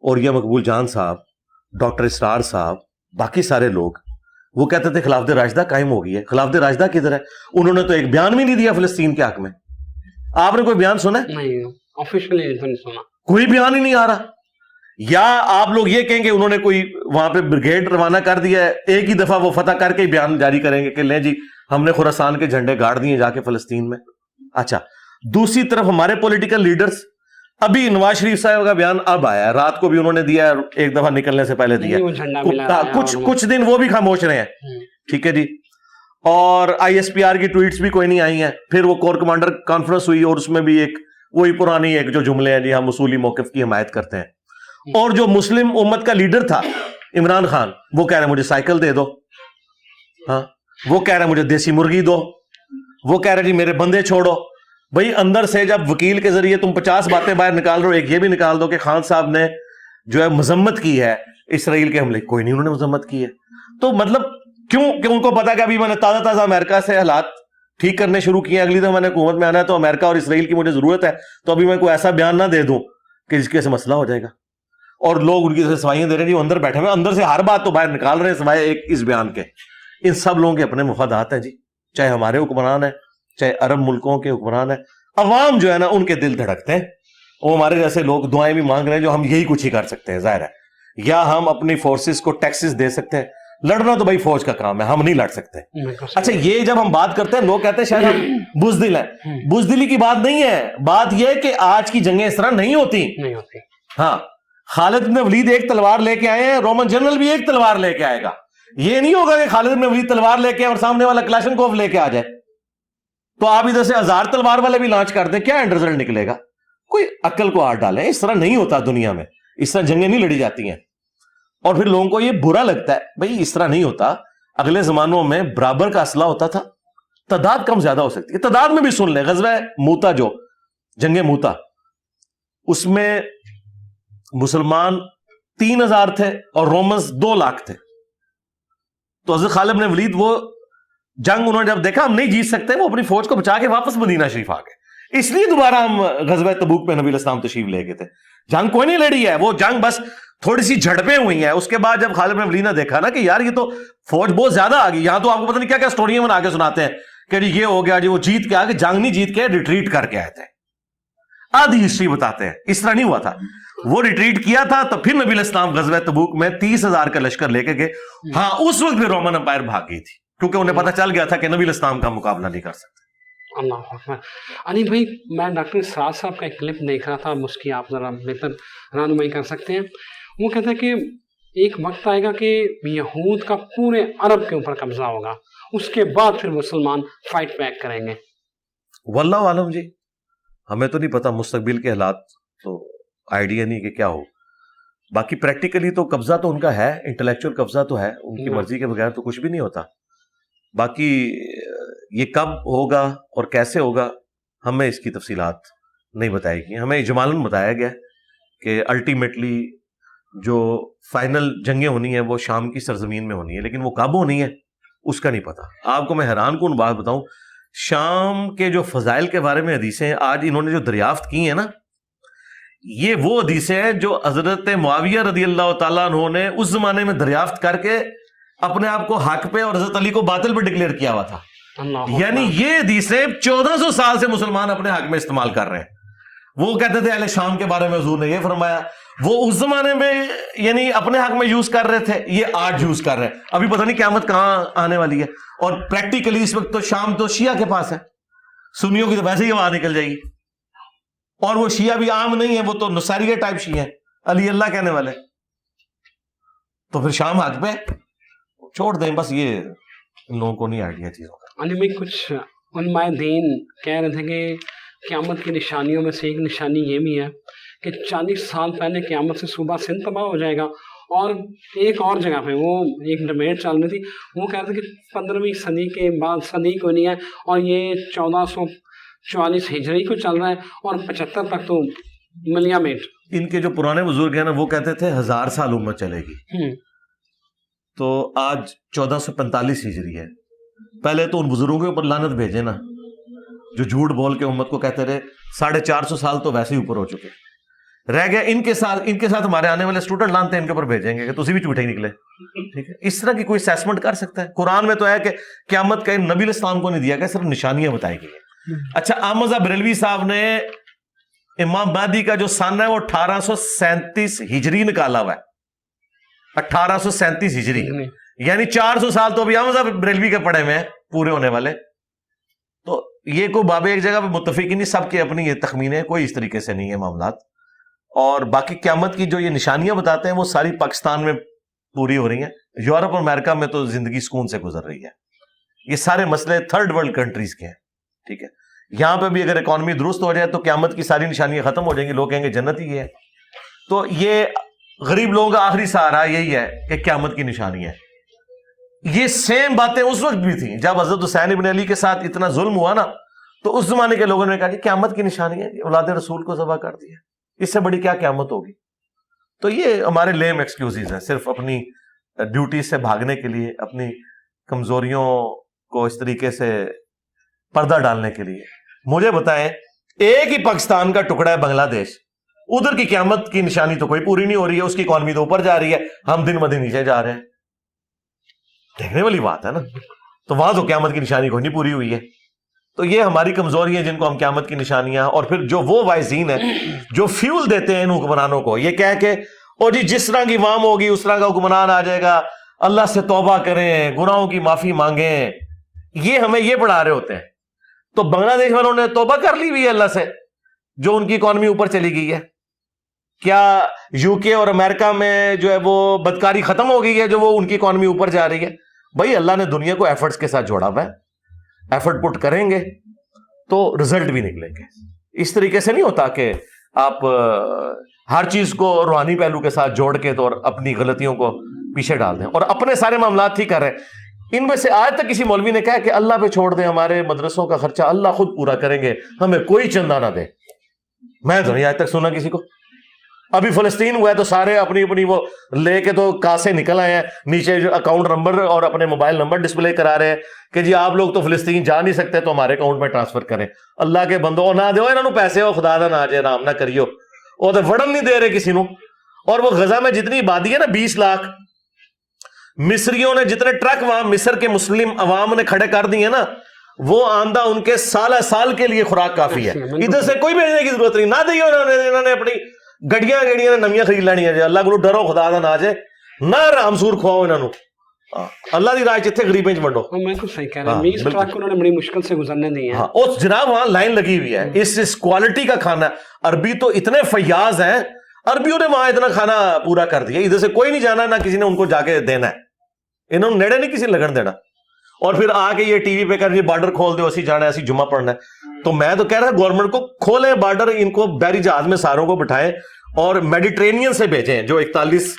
اوریہ مقبول جان صاحب، ڈاکٹر اسرار صاحب، باقی سارے لوگ، وہ کہتے تھے خلافت راشدہ قائم ہو گئی ہے۔ خلافت راشدہ کدھر ہے؟ انہوں نے تو ایک بیان بھی نہیں دیا فلسطین کے حق میں۔ آپ نے کوئی بیان سنا ہے؟ نہیں، آفیشلی نہیں سنا، کوئی بیان ہی نہیں آ رہا۔ یا آپ لوگ یہ کہیں گے انہوں نے کوئی وہاں پہ بریگیڈ روانہ کر دیا ہے، ایک ہی دفعہ وہ فتح کر کے بیان جاری کریں گے کہ لیں جی ہم نے خراسان کے جھنڈے گاڑ دیے جا کے فلسطین میں۔ اچھا، دوسری طرف ہمارے پولیٹیکل لیڈرز ابھی نواز شریف صاحب کا بیان اب آیا ہے, رات کو بھی انہوں نے دیا, ایک دفعہ نکلنے سے پہلے دیا, وہ جھنڈا ملا کچھ دن وہ بھی خاموش رہے ہیں, ٹھیک ہے جی. اور آئی ایس پی آر کی ٹویٹس بھی کوئی نہیں آئی ہیں. پھر وہ کور کمانڈر کانفرنس ہوئی اور اس میں بھی ایک وہی پرانی ایک جو جملے ہیں جی ہم اصولی موقف کی حمایت کرتے ہیں. اور جو مسلم امت کا لیڈر تھا عمران خان, وہ کہہ رہے ہیں مجھے سائیکل دے دو, ہاں وہ کہہ رہے ہیں مجھے دیسی مرغی دو, وہ کہہ رہے جی میرے بندے چھوڑو. بھائی اندر سے جب وکیل کے ذریعے تم 50 باتیں باہر نکال رہے ہو, ایک یہ بھی نکال دو کہ خان صاحب نے جو ہے مذمت کی ہے اسرائیل کے حملے, کوئی نہیں انہوں نے مذمت کی ہے. تو مطلب کیوں کہ ان کو پتا کہ ابھی میں نے تازہ امریکہ سے حالات ٹھیک کرنے شروع کیے ہیں, اگلی دفعہ میں نے حکومت میں آنا ہے تو امریکہ اور اسرائیل کی مجھے ضرورت ہے, تو ابھی میں کوئی ایسا بیان نہ دے دوں کہ جس کے سے مسئلہ ہو جائے گا. اور لوگ ان کی سوائیاں دے رہے ہیں جی, وہ اندر بیٹھے ہوئے اندر سے ہر بات تو باہر نکال رہے ہیں سوائے ایک اس بیان کے. ان سب لوگوں کے اپنے مفادات ہیں جی, چاہے ہمارے حکمران ہیں چاہے عرب ملکوں کے حکمران ہیں. عوام جو ہے نا ان کے دل دھڑکتے ہیں, وہ ہمارے جیسے لوگ دعائیں بھی مانگ رہے ہیں جو ہم یہی کچھ ہی کر سکتے ہیں ظاہر ہے, یا ہم اپنی فورسز کو ٹیکسز دے سکتے ہیں, لڑنا تو بھائی فوج کا کام ہے, ہم نہیں لڑ سکتے. اچھا یہ جب ہم بات کرتے ہیں لوگ کہتے ہیں شاید ہم بزدل ہیں, بزدلی کی بات نہیں ہے, بات یہ کہ آج کی جنگیں اس طرح نہیں ہوتی. ہاں خالد بن ولید ایک تلوار لے کے آئے ہیں, رومن جنرل بھی ایک تلوار لے کے آئے گا. یہ نہیں ہوگا کہ خالد بن ولید تلوار لے کے اور سامنے والا کلاشنکوف لے کے آ جائے, تو آپ ادھر سے 1000 تلوار والے بھی لانچ کر دیں, کیا اینڈ رزلٹ نکلے گا؟ کوئی عقل کو ہاتھ ڈالیں, اس طرح نہیں ہوتا دنیا میں, اس طرح جنگیں نہیں لڑی جاتی ہیں. اور پھر لوگوں کو یہ برا لگتا ہے, بھائی اس طرح نہیں ہوتا. اگلے زمانوں میں برابر کا اسلحہ ہوتا تھا, تعداد کم زیادہ ہو سکتی ہے. تعداد میں بھی سن لیں, غزوہ موتا جو جنگ موتا, اس میں مسلمان 3000 تھے اور رومنز 2 لاکھ تھے. تو حضرت خالد بن ولید وہ جنگ انہوں نے جب دیکھا ہم نہیں جیت سکتے, وہ اپنی فوج کو بچا کے واپس مدینہ شریف آ گئے. اس لیے دوبارہ ہم غزوہ تبوک پہ نبی الاسلام تشریف لے گئے تھے. جنگ کوئی نہیں لڑی ہے, وہ جنگ بس تھوڑی سی جھڑپیں ہوئی ہیں. اس کے بعد جب خالد بن ولید نے دیکھا نا کہ یار یہ تو فوج بہت زیادہ آ گئی, یہاں تو آپ کو پتہ نہیں کیا کیا سٹوریاں بنا کے سناتے ہیں کہ جی یہ ہو گیا جی وہ جیت کے آ گئے, جنگ نہیں جیت کے ریٹریٹ کر کے آئے تھے. آدھی ہسٹری بتاتے ہیں, اس طرح نہیں ہوا تھا. وہ ریٹریٹ کیا تھا تو پھر نبی الاسلام غزوہ تبوک میں 30,000 کا لشکر لے کے گئے. ہاں اس وقت بھی رومن امپائر بھاگ گئی تھی, کیونکہ انہیں پتہ چل گیا تھا کہ نبی الاسلام کا مقابلہ نہیں کر سکتے. اللہ اکبر. علی بھائی میں ڈاکٹر سراج صاحب کا ایک کلپ دیکھ رہا تھا, اس کی آپ ذرا بہتر رہنمائی کر سکتے ہیں. وہ کہتے ہیں کہ ایک وقت آئے گا کہ یہود کا پورے عرب کے اوپر قبضہ ہوگا, اس کے بعد پھر مسلمان فائٹ بیک کریں گے. واللہ عالم جی, ہمیں تو نہیں پتا مستقبل کے حالات, تو آئیڈیا نہیں کہ کیا ہو. باقی پریکٹیکلی تو قبضہ تو ان کا ہے, انٹلیکچوئل قبضہ تو ہے, ان کی مرضی کے بغیر تو کچھ بھی نہیں ہوتا. باقی یہ کب ہوگا اور کیسے ہوگا ہمیں اس کی تفصیلات نہیں بتائی گئی. ہمیں اجمالاً بتایا گیا کہ الٹیمیٹلی جو فائنل جنگیں ہونی ہیں وہ شام کی سرزمین میں ہونی ہے, لیکن وہ کب ہونی ہے اس کا نہیں پتا. آپ کو میں حیران کن بات بتاؤں, شام کے جو فضائل کے بارے میں حدیثیں آج انہوں نے جو دریافت کی ہیں نا, یہ وہ حدیثیں ہیں جو حضرت معاویہ رضی اللہ تعالیٰ عنہ نے اس زمانے میں دریافت کر کے اپنے آپ کو حق پہ اور حضرت علی کو باطل پہ ڈکلیئر کیا ہوا تھا. یعنی یہ حدیثیں 1400 سال سے مسلمان اپنے حق میں استعمال کر رہے ہیں. وہ کہتے تھے اہل شام کے بارے میں حضور نے یہ فرمایا, وہ اس زمانے میں یعنی اپنے حق میں یوز کر رہے تھے, یہ آج یوز کر رہے ہیں. ابھی پتہ نہیں قیامت کہاں آنے والی ہے. اور پریکٹیکلی اس وقت تو شام تو شیعہ کے پاس ہے, سنیوں کی تو ویسے ہی آواز نکل جائے گی. اور وہ شیعہ بھی عام نہیں ہے, وہ تو نصیریہ ٹائپ شیعہ ہیں, علی اللہ کہنے والے. تو پھر شام حق پہ چھوڑ دیں بس, یہ ان لوگوں کو نہیں آئیڈیا چیزوں کا. علی بھائی کچھ علماء دین کہہ رہے تھے کہ قیامت کی نشانیوں میں سے ایک نشانی یہ بھی ہے کہ 40 سال پہلے قیامت سے صوبہ سندھ تباہ ہو جائے گا. اور ایک اور جگہ پہ وہ ایک ڈبیٹ چل رہی تھی, وہ کہہ رہے تھے کہ 15ویں صدی کے بعد صدی کو نہیں ہے, اور یہ 1444 ہجری کو چل رہا ہے, اور 75 تک تو ملیا میٹ. ان کے جو پرانے بزرگ ہیں نا وہ کہتے تھے 1000 سال امت چلے گی, تو آج 1445 ہجری ہے. پہلے تو ان بزرگوں کے اوپر لعنت بھیجے نا جو جھوٹ بول کے امت کو کہتے رہے. 450 سال تو ویسے ہی اوپر ہو چکے, رہ گیا ان کے ساتھ ہمارے آنے والے اسٹوڈنٹ لانتے ہیں ان کے اوپر بھیجیں گے کہ تسی بھی جھوٹے ہی نکلے. ٹھیک ہے, اس طرح کی کوئی اسیسمنٹ کر سکتا ہے؟ قرآن میں تو ہے کہ قیامت کا نبی الاسلام کو نہیں دیا گیا, صرف نشانیاں بتائی گئی ہیں. اچھا احمد بریلوی صاحب نے امام مہدی کا جو سن ہے وہ 1837 ہجری نکالا ہوا ہے. 1837 ہجری یعنی 400 سال تو ابھی احمد بریلوی کے پڑے میں پورے ہونے والے. تو یہ کوئی باب ایک جگہ پہ متفق ہی نہیں، سب کے اپنی یہ تخمینے ہیں، کوئی اس طریقے سے نہیں ہے معاملات. اور باقی قیامت کی جو یہ نشانیاں بتاتے ہیں وہ ساری پاکستان میں پوری ہو رہی ہیں. یورپ اور امریکہ میں تو زندگی سکون سے گزر رہی ہے. یہ سارے مسئلے تھرڈ ورلڈ کنٹریز کے ہیں. ٹھیک ہے، یہاں پہ بھی اگر اکانومی درست ہو جائے تو قیامت کی ساری نشانیاں ختم ہو جائیں گی، لوگ کہیں گے جنت ہی ہے. تو یہ غریب لوگوں کا آخری سہارا یہی ہے کہ قیامت کی نشانی ہے. یہ سیم باتیں اس وقت بھی تھیں جب حضرت حسین ابن علی کے ساتھ اتنا ظلم ہوا نا، تو اس زمانے کے لوگوں نے کہا کہ قیامت کی نشانی ہے، اولاد رسول کو ذبح کر دیا، اس سے بڑی کیا قیامت ہوگی. تو یہ ہمارے لیم ایکسکیوزز ہیں، صرف اپنی ڈیوٹی سے بھاگنے کے لیے، اپنی کمزوریوں کو اس طریقے سے پردہ ڈالنے کے لیے. مجھے بتائیں، ایک ہی پاکستان کا ٹکڑا ہے بنگلہ دیش، ادھر کی قیامت کی نشانی تو کوئی پوری نہیں ہو رہی ہے، اس کی اکانومی تو اوپر جا رہی ہے، ہم دن بدن نیچے جا رہے ہیں. دیکھنے والی بات ہے نا. تو وہاں تو قیامت کی نشانی کوئی نہیں پوری ہوئی ہے. تو یہ ہماری کمزوری ہے جن کو ہم قیامت کی نشانیاں، اور پھر جو وہ وائزین ہیں جو فیول دیتے ہیں ان حکمرانوں کو، یہ کہہ کے اور جی جس طرح کی عوام ہوگی اس طرح کا حکمران آ جائے گا، اللہ سے توبہ کریں، گناہوں کی معافی مانگیں، یہ ہمیں یہ پڑھا رہے ہوتے ہیں. تو بنگلہ دیش والوں نے توبہ کر لی ہوئی ہے اللہ سے، جو ان کی اکانومی اوپر چلی گئی ہے. کیا یو کے اور امریکہ میں جو ہے وہ بدکاری ختم ہو گئی ہے جو وہ ان کی اکانومی اوپر جا رہی ہے؟ بھائی اللہ نے دنیا کو ایفرٹس کے ساتھ جوڑا ہوا ہے، ایفرٹ پٹ کریں گے تو رزلٹ بھی نکلیں گے. اس طریقے سے نہیں ہوتا کہ آپ ہر چیز کو روحانی پہلو کے ساتھ جوڑ کے تو اور اپنی غلطیوں کو پیچھے ڈال دیں اور اپنے سارے معاملات ٹھیک کر رہے ہیں. ان میں سے آج تک کسی مولوی نے کہا کہ اللہ پہ چھوڑ دیں، ہمارے مدرسوں کا خرچہ اللہ خود پورا کریں گے، ہمیں کوئی چندہ نہ دے؟ میں تو نہیں آج تک سنا کسی کو. ابھی فلسطین ہوا ہے تو سارے اپنی اپنی وہ لے کے تو کاسے نکل آئے ہیں، نیچے جو اکاؤنٹ نمبر اور اپنے موبائل نمبر ڈسپلے کرا رہے ہیں کہ جی آپ لوگ تو فلسطین جا نہیں سکتے تو ہمارے اکاؤنٹ میں ٹرانسفر کریں. اللہ کے بندو نہ دیو انہوں پیسے، ہو خدا دا نہ جے رام نہ کریو، وہ تو وڑن نہیں دے رہے کسی نو. اور وہ غزہ میں جتنی آبادی ہے نا 20 لاکھ، مصریوں نے جتنے ٹرک وہاں مصر کے مسلم عوام نے کھڑے کر دیے نا، وہ آندہ ان کے سال کے لیے خوراک کافی ہے. ادھر سے کوئی بھیجنے کی ضرورت نہیں. نہ دیو انہوں نے اپنی گڑیاں نے نمیاں خرید لینی ہے. اللہ کو ڈرو خدا دا نہ جے، نہ رام سور کھواؤ انہوں نے. اللہ دی راہ جتھے غریبیں چ ونڈو. بالکل صحیح کہہ رہے ہیں. 20 ٹرک انہوں نے بڑی مشکل سے گزرنے دی ہیں. اس جناب وہاں لائن لگی ہوئی ہے، اس کوالٹی کا کھانا. عربی تو اتنے فیاض ہیں، عربیوں نے وہاں اتنا کھانا پورا کر دیا، ادھر سے کوئی نہیں جانا، نہ کسی نے ان کو جا کے دینا ہے، انہوں نے نیڑے نہیں کسی لگن دینا. اور پھر آ کے یہ ٹی وی پہ کر یہ بارڈر کھول دو، اسی جانا ہے، اسی جمعہ پڑھنا ہے. تو میں تو کہہ رہا گورنمنٹ کو کھولیں بارڈر، ان کو بحری جہاز میں ساروں کو بٹھائیں اور میڈیٹرینین سے بھیجیں. جو 41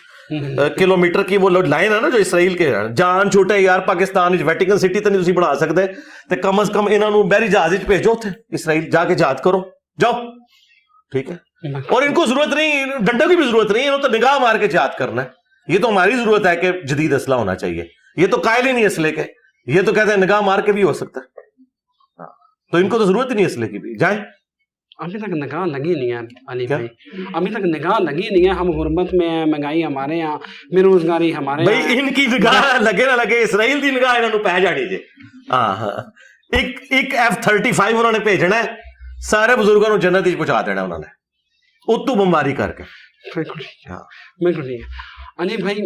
کلومیٹر کی وہ لائن ہے نا جو اسرائیل کے، جان چھوٹے یار پاکستان ویٹیکن سٹی تو نہیں تسی بنا سکتے، تو کم از کم انہوں نے بحری جہاز بھیجو تھے اسرائیل، جا کے جہاد کرو، جاؤ. ٹھیک ہے. اور ان کو ضرورت نہیں، ڈنڈوں کی بھی ضرورت نہیں، انہوں تو نگاہ مار کے جہاد کرنا ہے. یہ تو ہماری ضرورت ہے کہ جدید اسلحہ ہونا چاہیے. یہ تو قائل ہی نہیں اسلحے کے، یہ تو کہتے ہیں نگاہ مار کے بھی ہو سکتا ہے. تو ان کو تو ضرورت ہی نہیں اسلحے کی بھی. جائیں. ابھی تک نگاہ لگی نہیں ہے علی بھائی، ابھی تک نگاہ لگی نہیں ہے. ہم غربت میں ہیں، مہنگائی ہمارے یہاں، بے روزگاری ہمارے یہاں. بھائی ان کی نگاہ لگے نہ لگے، اسرائیل دی نگاہ انہوں نے پہ جانی جی. ایک F-35 انہوں نے بھیجنا ہے، سارے بزرگوں نے جنت ہی پہنچا دینا انہوں نے، اتو بمباری کر کے. بالکل ٹھیک ہے علی بھائی.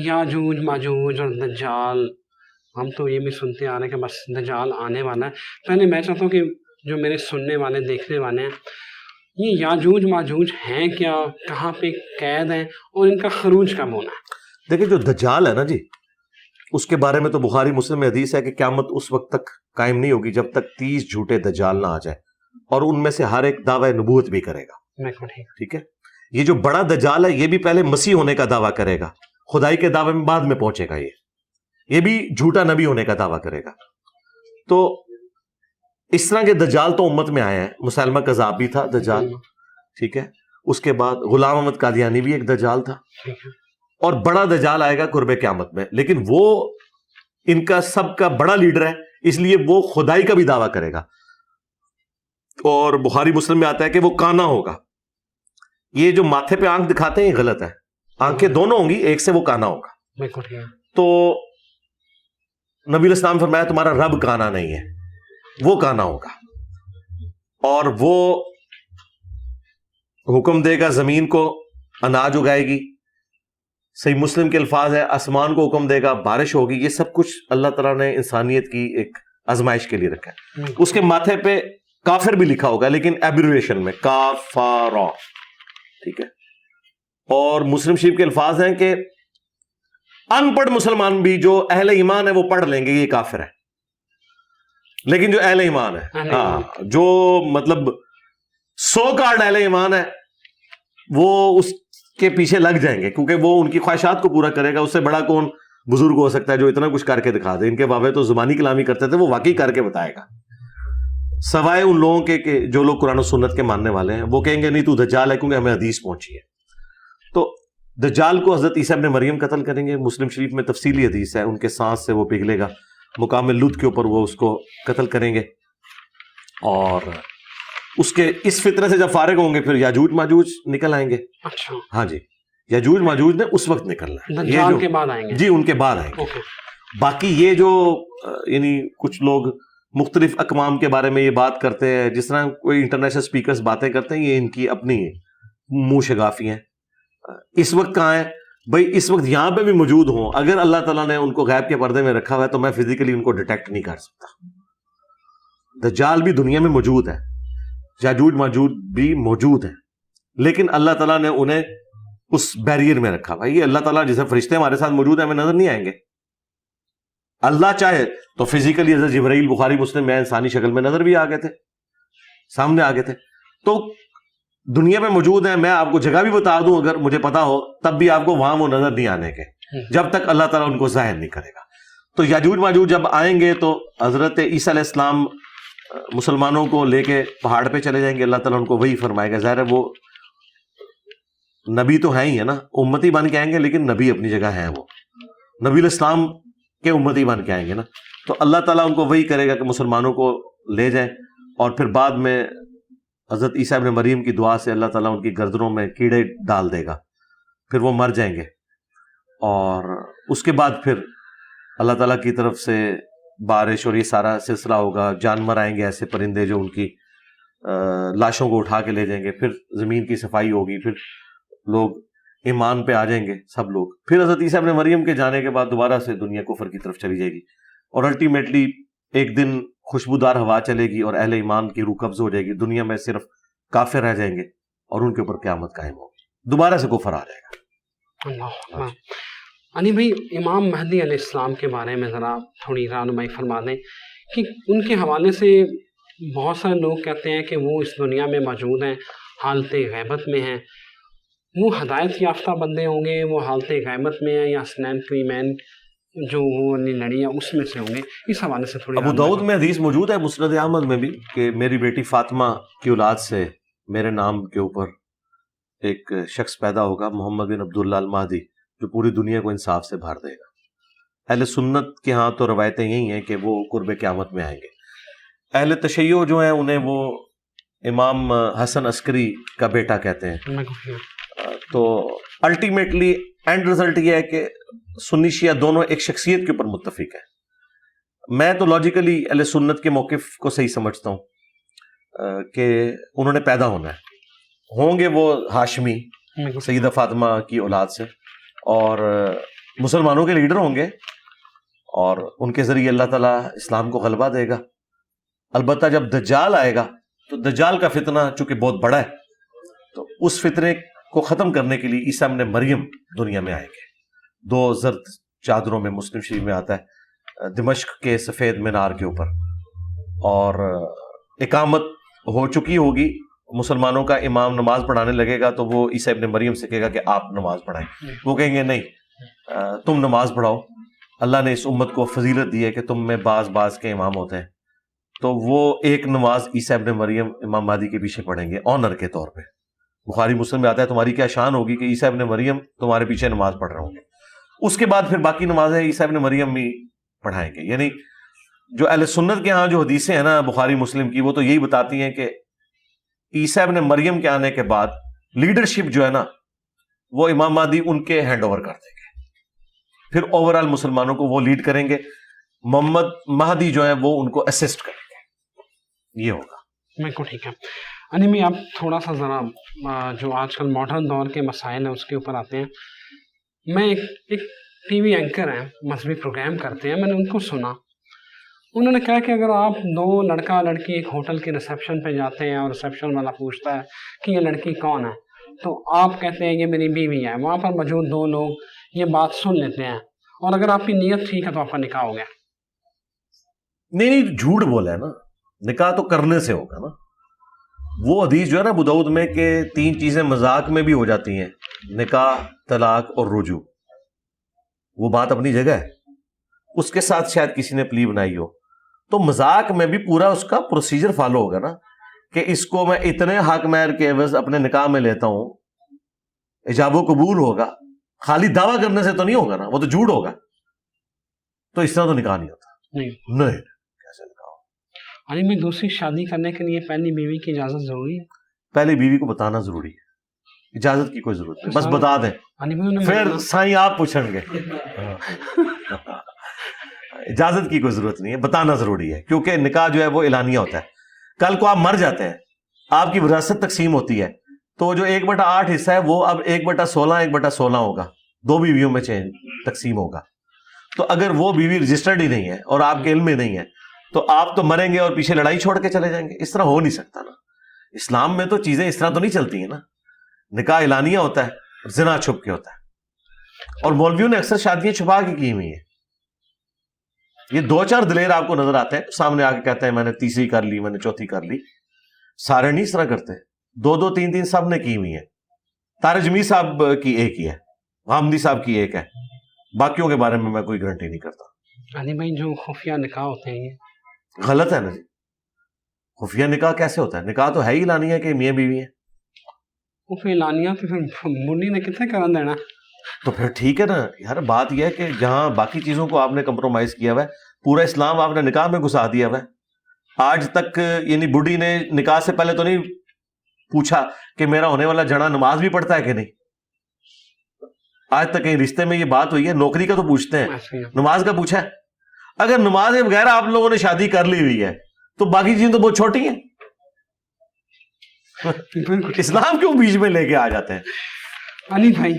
یاجوج ماجوج اور دجال، ہم تو یہ بھی سنتے آ رہے ہیں کہ بس دجال آنے والا ہے. پہلے میں چاہتا ہوں کہ جو میرے سننے والے دیکھنے والے ہیں، یہ یاجوج ماجوج ہیں کیا، کہاں پہ قید ہیں، اور ان کا خروج کب ہونا ہے؟ دیکھیں جو دجال ہے نا جی، اس کے بارے میں تو بخاری مسلم میں حدیث ہے کہ قیامت اس وقت تک قائم نہیں ہوگی جب تک 30 جھوٹے دجال نہ آ جائے، اور ان میں سے ہر ایک دعوی نبوت بھی کرے گا. ٹھیک ہے. یہ جو بڑا دجال ہے یہ بھی پہلے مسیح ہونے کا دعویٰ کرے گا، خدائی کے دعوے میں بعد میں پہنچے گا. یہ بھی جھوٹا نبی ہونے کا دعویٰ کرے گا. تو اس طرح کے دجال تو امت میں آئے ہیں. مسلمہ کذاب بھی تھا دجال. ٹھیک ہے. اس کے بعد غلام احمد قادیانی بھی ایک دجال تھا، اور بڑا دجال آئے گا قرب قیامت میں، لیکن وہ ان کا سب کا بڑا لیڈر ہے، اس لیے وہ خدائی کا بھی دعویٰ کرے گا. اور بخاری مسلم میں آتا ہے کہ وہ کانا ہوگا. یہ جو ماتھے پہ آنکھ دکھاتے ہیں یہ غلط ہے، آنکھیں دونوں ہوں گی، ایک سے وہ کانا ہوگا. تو نبی علیہ السلام فرمایا تمہارا رب کانا نہیں ہے، وہ کانا ہوگا، اور وہ حکم دے گا زمین کو اناج اگائے گی. صحیح مسلم کے الفاظ ہے آسمان کو حکم دے گا بارش ہوگی. یہ سب کچھ اللہ تعالیٰ نے انسانیت کی ایک آزمائش کے لیے رکھا ہے. اس کے ماتھے پہ کافر بھی لکھا ہوگا لیکن ایبریویشن میں کافارا, ٹھیک ہے. اور مسلم شریف کے الفاظ ہیں کہ ان پڑھ مسلمان بھی جو اہل ایمان ہے وہ پڑھ لیں گے یہ کافر ہے, لیکن جو اہل ایمان ہے, ہاں, جو مطلب 100 کارڈ اہل ایمان ہے وہ اس کے پیچھے لگ جائیں گے, کیونکہ وہ ان کی خواہشات کو پورا کرے گا. اس سے بڑا کون بزرگ ہو سکتا ہے جو اتنا کچھ کر کے دکھا دے. ان کے بابے تو زبانی کلامی کرتے تھے, وہ واقعی کر کے بتائے گا. سوائے ان لوگوں کے کہ جو لوگ قرآن و سنت کے ماننے والے ہیں, وہ کہیں گے نہیں تو دجال ہے, کیونکہ ہمیں حدیث پہنچی ہے. تو دجال کو حضرت عیسیٰ ابن مریم قتل کریں گے. مسلم شریف میں تفصیلی حدیث ہے, ان کے سانس سے وہ پگھلے گا, مقام لد کے اوپر وہ اس کو قتل کریں گے. اور اس کے اس فتنے سے جب فارغ ہوں گے پھر یاجوج ماجوج نکل آئیں گے. اچھا, ہاں جی, یاجوج ماجوج نے اس وقت نکلنا ہے, دجال کے بعد آئیں گے. جی ان کے بعد آئیں گے. باقی یہ جو یعنی کچھ لوگ مختلف اقوام کے بارے میں یہ بات کرتے ہیں, جس طرح کوئی انٹرنیشنل اسپیکرز باتیں کرتے ہیں, یہ ان کی اپنی منہ شگافی ہیں. اس وقت کہاں ہے بھائی؟ اس وقت یہاں پہ بھی موجود ہوں, اگر اللہ تعالیٰ نے ان کو غیب کے پردے میں رکھا ہوا ہے تو میں فزیکلی ان کو ڈیٹیکٹ نہیں کر سکتا. دجال بھی دنیا میں موجود ہے, یاجوج ماجوج بھی موجود ہیں, لیکن اللہ تعالیٰ نے انہیں اس بیریئر میں رکھا ہوا ہے. یہ اللہ تعالیٰ جیسے فرشتے ہمارے ساتھ موجود ہیں, ہمیں نظر نہیں آئیں گے. اللہ چاہے تو فزیکلی حضرت جبرائیل بخاری مسلم میں انسانی شکل میں نظر بھی آ گئے تھے, سامنے آ گئے تھے. تو دنیا میں موجود ہیں, میں آپ کو جگہ بھی بتا دوں اگر مجھے پتا ہو, تب بھی آپ کو وہاں وہ نظر نہیں آنے کے, جب تک اللہ تعالیٰ ان کو ظاہر نہیں کرے گا. تو یاجوج ماجوج جب آئیں گے تو حضرت عیسیٰ علیہ السلام مسلمانوں کو لے کے پہاڑ پہ چلے جائیں گے. اللہ تعالیٰ ان کو وہی فرمائے گا. ظاہر ہے وہ نبی تو ہیں ہی ہے نا, امتی بن کے آئیں گے, لیکن نبی اپنی جگہ ہیں, وہ نبی علیہ السلام کے امتی بن کے آئیں گے نا. تو اللہ تعالیٰ ان کو وہی کرے گا کہ مسلمانوں کو لے جائیں, اور پھر بعد میں حضرت عیسیٰ ابن مریم کی دعا سے اللہ تعالیٰ ان کی گردنوں میں کیڑے ڈال دے گا, پھر وہ مر جائیں گے. اور اس کے بعد پھر اللہ تعالیٰ کی طرف سے بارش اور یہ سارا سلسلہ ہوگا. جانور آئیں گے ایسے پرندے جو ان کی لاشوں کو اٹھا کے لے جائیں گے, پھر زمین کی صفائی ہوگی, پھر لوگ ایمان پہ آ جائیں گے سب لوگ. پھر حضرت عیسیٰ ابن مریم کے جانے کے بعد دوبارہ سے دنیا کفر کی طرف چلی جائے گی, اور الٹیمیٹلی ایک دن خوشبودار ہوا چلے گی اور اہل ایمان کی روح قبض ہو جائے گی. دنیا میں صرف کافر رہ جائیں گے اور ان کے اوپر قیامت قائم ہوگی, دوبارہ سے کفر آ جائے گا. اللہ. عنی بھائی, امام مہدی علیہ السلام کے بارے میں ذرا تھوڑی رہنمائی فرما دیں کہ ان کے حوالے سے بہت سارے لوگ کہتے ہیں کہ وہ اس دنیا میں موجود ہیں, حالت غیبت میں ہیں. وہ ہدایت یافتہ بندے ہوں گے, وہ حالت غیبت میں ہیں, یا سنین کریمین جو وہ لڑی ہے اس میں سے ہوں گے؟ اس حوالے سے تھوڑی. ابو داؤد میں حدیث موجود ہے, مسند احمد میں بھی, کہ میری بیٹی فاطمہ کی اولاد سے میرے نام کے اوپر ایک شخص پیدا ہوگا, محمد بن عبداللہ المہدی, جو پوری دنیا کو انصاف سے بھر دے گا. اہل سنت کے ہاں تو روایتیں یہی ہیں کہ وہ قرب قیامت میں آئیں گے. اہل تشیع جو ہیں انہیں وہ امام حسن عسکری کا بیٹا کہتے ہیں. تو الٹیمیٹلی اینڈ رزلٹ یہ ہے کہ سنی شیعہ دونوں ایک شخصیت کے اوپر متفق ہیں. میں تو لاجیکلی اہل سنت کے موقف کو صحیح سمجھتا ہوں کہ انہوں نے پیدا ہونا ہے, ہوں گے وہ ہاشمی سیدہ فاطمہ کی اولاد سے, اور مسلمانوں کے لیڈر ہوں گے, اور ان کے ذریعے اللہ تعالیٰ اسلام کو غلبہ دے گا. البتہ جب دجال آئے گا تو دجال کا فتنہ چونکہ بہت بڑا ہے, تو اس فتنے کو ختم کرنے کے لیے عیسیٰ ابن مریم دنیا میں آئیں گے 2 زرد چادروں میں. مسلم شریف میں آتا ہے دمشق کے سفید مینار کے اوپر, اور اقامت ہو چکی ہوگی, مسلمانوں کا امام نماز پڑھانے لگے گا تو وہ عیسیٰ ابن مریم سے کہے گا کہ آپ نماز پڑھائیں. وہ کہیں گے نہیں تم نماز پڑھاؤ, اللہ نے اس امت کو فضیلت دی ہے کہ تم میں بعض کے امام ہوتے ہیں. تو وہ ایک نماز عیسیٰ ابن مریم امام مہدی کے پیچھے پڑھیں گے آنر کے طور پہ. بخاری مسلم میں آتا ہے تمہاری کیا شان ہوگی کہ عیسیٰ ابن مریم تمہارے پیچھے نماز پڑھ رہے ہوں گے. اس کے بعد پھر باقی نمازیں عیسیٰ ابن مریم بھی پڑھائیں گے. یعنی جو اہل سنت کے ہاں جو حدیثیں ہیں نا بخاری مسلم کی, وہ تو یہی بتاتی ہیں کہ عیسیٰ ابن مریم کے آنے کے بعد لیڈرشپ جو ہے نا وہ امام مہدی ان کے ہینڈ اوور کر دیں گے, پھر اوور آل مسلمانوں کو وہ لیڈ کریں گے. محمد مہدی جو ہے وہ ان کو اسسٹ کریں گے. یہ ہوگا. بالکل ٹھیک ہے. انیمی آپ تھوڑا سا ذرا جو آج کل ماڈرن دور کے مسائل ہیں اس کے اوپر آتے ہیں. میں ایک ٹی وی اینکر ہیں, مذہبی پروگرام کرتے ہیں, میں نے ان کو سنا, انہوں نے کہا کہ اگر آپ دو لڑکا لڑکی ایک ہوٹل کے ریسیپشن پہ جاتے ہیں اور ریسیپشن والا پوچھتا ہے کہ یہ لڑکی کون ہے تو آپ کہتے ہیں یہ میری بیوی ہے، وہاں پر موجود دو لوگ یہ بات سن لیتے ہیں اور اگر آپ کی نیت ٹھیک ہے تو آپ کا نکاح ہو گیا۔ نہیں جھوٹ بولا ہے نا، نکاح تو کرنے سے ہوگا نا۔ وہ حدیث جو ہے نا ابو داؤد میں کہ 3 چیزیں مذاق میں بھی ہو جاتی ہیں، نکاح، طلاق اور رجوع، وہ بات اپنی جگہ ہے، اس کے ساتھ شاید کسی نے پلی بنائی ہو، تو مذاق میں بھی پورا اس کا پروسیجر فالو ہوگا نا کہ اس کو میں اتنے حق مہر کے عوض اپنے نکاح میں لیتا ہوں، ایجاب و قبول ہوگا، خالی دعویٰ کرنے سے تو نہیں ہوگا نا، وہ تو جھوٹ ہوگا، تو اس طرح تو نکاح نہیں ہوتا۔ نہیں کیسے نکاح ہوگا؟ یعنی میں دوسری شادی کرنے کے لیے پہلی بیوی کی اجازت ضروری ہے؟ پہلے بیوی کو بتانا ضروری ہے، اجازت کی کوئی ضرورت نہیں، بس بتا دیں، پھر سائیں آپ پوچھیں گے۔ اجازت کی کوئی ضرورت نہیں ہے، بتانا ضروری ہے، کیونکہ نکاح جو ہے وہ اعلانیہ ہوتا ہے۔ کل کو آپ مر جاتے ہیں، آپ کی وراثت تقسیم ہوتی ہے، تو جو 1/8 حصہ ہے وہ اب 1/16 1/16 ہوگا، 2 بیویوں میں تقسیم ہوگا۔ تو اگر وہ بیوی رجسٹرڈ ہی نہیں ہے اور آپ کے علم میں نہیں ہے تو آپ تو مریں گے اور پیچھے لڑائی چھوڑ کے چلے جائیں گے، اس طرح ہو نہیں سکتا نا۔ اسلام میں تو چیزیں اس طرح تو نہیں چلتی ہیں نا، نکاح اعلانیہ ہوتا ہے، زنا چھپ کے ہوتا ہے، اور مولویوں نے اکثر شادیاں چھپا کے کی ہوئی ہیں۔ یہ 2-4 دلیر آپ کو نظر آتے ہیں سامنے آ کے کہتے ہیں میں نے تیسری کر لی، میں نے چوتھی کر لی، سارے نہیں اس طرح کرتے، 2-2 3-3 سب نے کی ہوئی ہیں۔ طارق جمیل صاحب کی ایک ہی ہے، غامدی صاحب کی ایک ہے، باقیوں کے بارے میں کوئی گارنٹی نہیں کرتا۔ علی بھائی جو خفیہ نکاح ہوتے ہیں یہ غلط ہے نا جی، خفیہ نکاح کیسے ہوتا ہے؟ نکاح تو ہے ہی اعلانیہ کہ میاں بیوی ہیں، وہ پھر اعلانیہ تو پھر بڈی نے کتنے کرن دینا؟ تو پھر ٹھیک ہے نا یار۔ بات یہ ہے کہ جہاں باقی چیزوں کو آپ نے کمپرومائز کیا ہوا ہے، پورا اسلام آپ نے نکاح میں گھسا دیا ہوا ہے۔ آج تک یعنی بڈی نے نکاح سے پہلے تو نہیں پوچھا کہ میرا ہونے والا جنا نماز بھی پڑھتا ہے کہ نہیں، آج تک کہیں رشتے میں یہ بات ہوئی ہے؟ نوکری کا تو پوچھتے ہیں، نماز کا پوچھا ہے؟ اگر نماز کے بغیر آپ لوگوں نے شادی کر لی ہوئی ہے تو باقی چیزیں تو بہت چھوٹی ہیں، اسلام کیوں بیچ میں لے کے آ جاتے ہیں؟ علی بھائی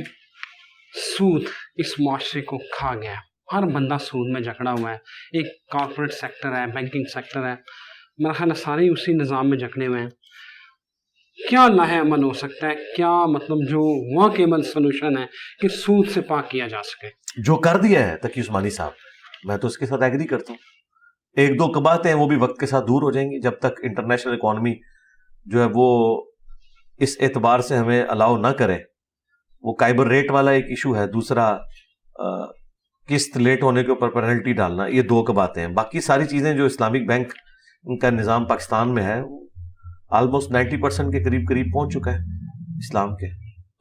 سود اس معاشرے کو کھا گیا، ہر بندہ سود میں جکڑا ہوا ہے، ایک کارپوریٹ سیکٹر ہے، بینکنگ سیکٹر ہے، میرا خیال ہے سارے اسی نظام میں جکڑے ہوئے ہیں۔ کیا لاہ عمل ہو سکتا ہے، کیا مطلب جو واقعبل سولوشن ہے کہ سود سے پاک کیا جا سکے؟ جو کر دیا ہے تقی عثمانی صاحب، میں تو اس کے ساتھ ایگری کرتا ہوں۔ 1-2 قباحتیں ہیں وہ بھی وقت کے ساتھ دور ہو جائیں گی، جب تک انٹرنیشنل اکانومی جو ہے وہ اس اعتبار سے ہمیں الاؤ نہ کرے۔ وہ کائبر ریٹ والا ایک ایشو ہے، دوسرا قسط لیٹ ہونے کے اوپر پینلٹی ڈالنا، یہ 2 قباحتیں ہیں۔ باقی ساری چیزیں جو اسلامک بینک کا نظام پاکستان میں ہے آلموسٹ 90% کے قریب پہنچ چکا ہے اسلام کے،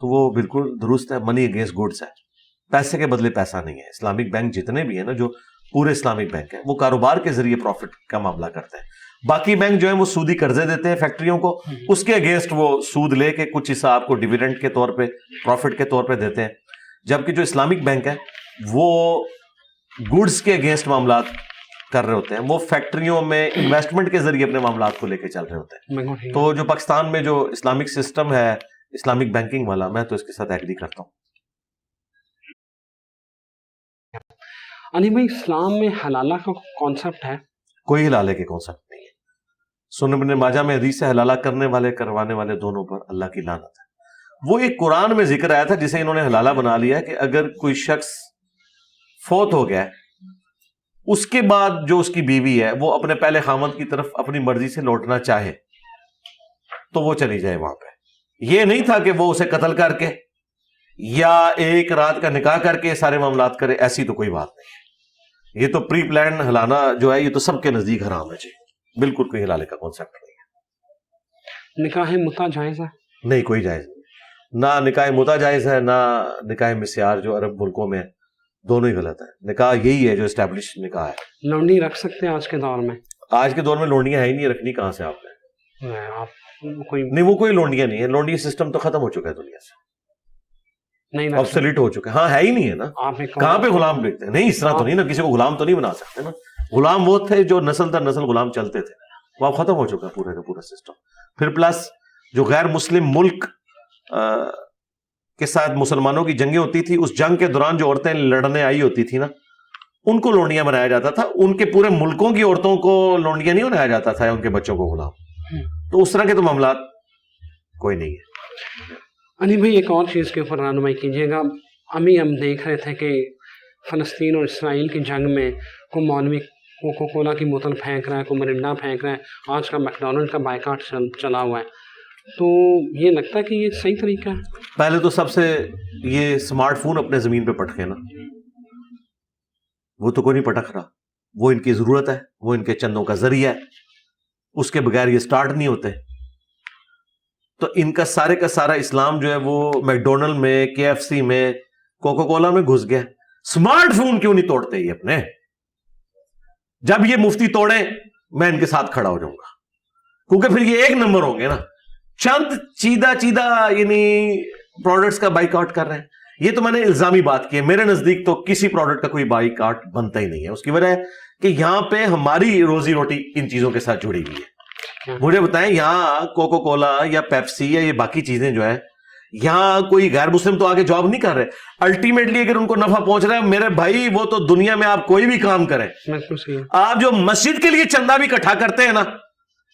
تو وہ بالکل درست ہے، منی اگینسٹ گڈس ہے، پیسے کے بدلے پیسہ نہیں ہے۔ اسلامک بینک جتنے بھی ہیں نا، جو پورے اسلامک بینک ہیں، وہ کاروبار کے ذریعے پروفٹ کا معاملہ کرتے ہیں۔ باقی بینک جو ہیں وہ سودی قرضے دیتے ہیں فیکٹریوں کو، اس کے اگینسٹ وہ سود لے کے کچھ حصہ آپ کو ڈیویڈنڈ کے طور پہ، پروفٹ کے طور پہ دیتے ہیں، جبکہ جو اسلامک بینک ہے وہ گڈس کے اگینسٹ معاملات کر رہے ہوتے ہیں، وہ فیکٹریوں میں انویسٹمنٹ کے ذریعے اپنے معاملات کو لے کے چل رہے ہوتے ہیں۔ تو جو پاکستان میں جو اسلامک سسٹم ہے اسلامک بینکنگ والا، میں تو اس کے ساتھ ایگری کرتا ہوں۔ علی بھائی اسلام میں حلالہ کا کانسیپٹ ہے؟ کوئی حلالے کے کانسیپٹ نہیں ہے۔ سنن ابن ماجہ میں حدیث ہے حلالہ کرنے والے کروانے والے دونوں پر اللہ کی لعنت ہے۔ وہ ایک قرآن میں ذکر آیا تھا جسے انہوں نے حلالہ بنا لیا ہے کہ اگر کوئی شخص فوت ہو گیا ہے، اس کے بعد جو اس کی بیوی ہے وہ اپنے پہلے خامند کی طرف اپنی مرضی سے لوٹنا چاہے تو وہ چلی جائے وہاں پہ۔ یہ نہیں تھا کہ وہ اسے قتل کر کے یا ایک رات کا نکاح کر کے سارے معاملات کرے، ایسی تو کوئی بات نہیں ہے۔ یہ تو پری پلان ہلانا جو ہے یہ تو سب کے نزدیک حرام ہے جی، بالکل کوئی حلالے کا کانسیپٹ نہیں ہے۔ نکاح متع جائز ہے؟ نہیں، کوئی جائز نہیں، نہ نکاح متع جائز ہے نہ نکاح مسیار جو عرب ملکوں میں، دونوں ہی غلط ہے۔ نکاح یہی ہے جو اسٹیبلش نکاح ہے۔ لونڈی رکھ سکتے ہیں آج کے دور میں؟ آج کے دور میں لونڈیاں ہے ہی نہیں، رکھنی کہاں سے آپ نے؟ آپ کوئی نہیں، وہ کوئی لونڈیاں نہیں ہے، لونڈی سسٹم تو ختم ہو چکا ہے دنیا سے، نہیں آبسلیٹ ہو چکا ہے۔ ہاں ہے ہی نہیں ہے نا، کہاں پہ غلام بیچتے ہیں؟ نہیں اس طرح تو نہیں نا، کسی کو غلام تو نہیں بنا سکتے نا۔ غلام وہ تھے جو نسل در نسل غلام چلتے تھے، وہ اب ختم ہو چکا ہے پورے کا پورا سسٹم۔ پھر پلس جو غیر مسلم ملک کے ساتھ مسلمانوں کی جنگیں ہوتی تھی، اس جنگ کے دوران جو عورتیں لڑنے آئی ہوتی تھی نا، ان کو لونڈیاں بنایا جاتا تھا، ان کے پورے ملکوں کی عورتوں کو لونڈیاں نہیں بنایا جاتا تھا، ان کے بچوں کو غلام. تو اس طرح کے تو معاملات کوئی نہیں ہے. علی بھائی ایک اور چیز کے اوپر رہنمائی کیجیے گا. ابھی ہم دیکھ رہے تھے کہ فلسطین اور اسرائیل کی جنگ میں کوئی مولوی کوکو کولا کی بوتل پھینک رہا ہے، کوئی مرنڈا پھینک رہا ہے، آج کا میکڈونلڈ کا بائیکاٹ چلا ہوا ہے. تو یہ لگتا ہے کہ یہ صحیح طریقہ ہے؟ پہلے تو سب سے یہ اسمارٹ فون اپنے زمین پہ پٹکے نا، وہ تو کوئی نہیں پٹک رہا. وہ ان کی ضرورت ہے، وہ ان کے چندوں کا ذریعہ ہے، اس کے بغیر یہ سٹارٹ نہیں ہوتے. تو ان کا سارا اسلام جو ہے وہ میکڈونلڈ میں، KFC میں، کوکو کولا میں گھس گیا. اسمارٹ فون کیوں نہیں توڑتے یہ اپنے؟ جب یہ مفتی توڑے میں ان کے ساتھ کھڑا ہو جاؤں گا، کیونکہ پھر یہ ایک نمبر ہوں گے نا. چند چیدہ یعنی پروڈکٹس کا بائیکاٹ کر رہے ہیں. یہ تو میں نے الزامی بات کی ہے. میرے نزدیک تو کسی پروڈکٹ کا کوئی بائیکاٹ بنتا ہی نہیں ہے. اس کی وجہ ہے کہ یہاں پہ ہماری روزی روٹی ان چیزوں کے ساتھ جڑی ہوئی ہے. مجھے بتائیں یہاں کوکو کولا یا پیپسی یا یہ باقی چیزیں جو ہے، یہاں کوئی غیر مسلم تو آگے جاب نہیں کر رہے. الٹیمیٹلی اگر ان کو نفع پہنچ رہا ہے میرے بھائی، وہ تو دنیا میں آپ کوئی بھی کام کریں، آپ جو مسجد کے لیے چندہ بھی اکٹھا کرتے ہیں نا،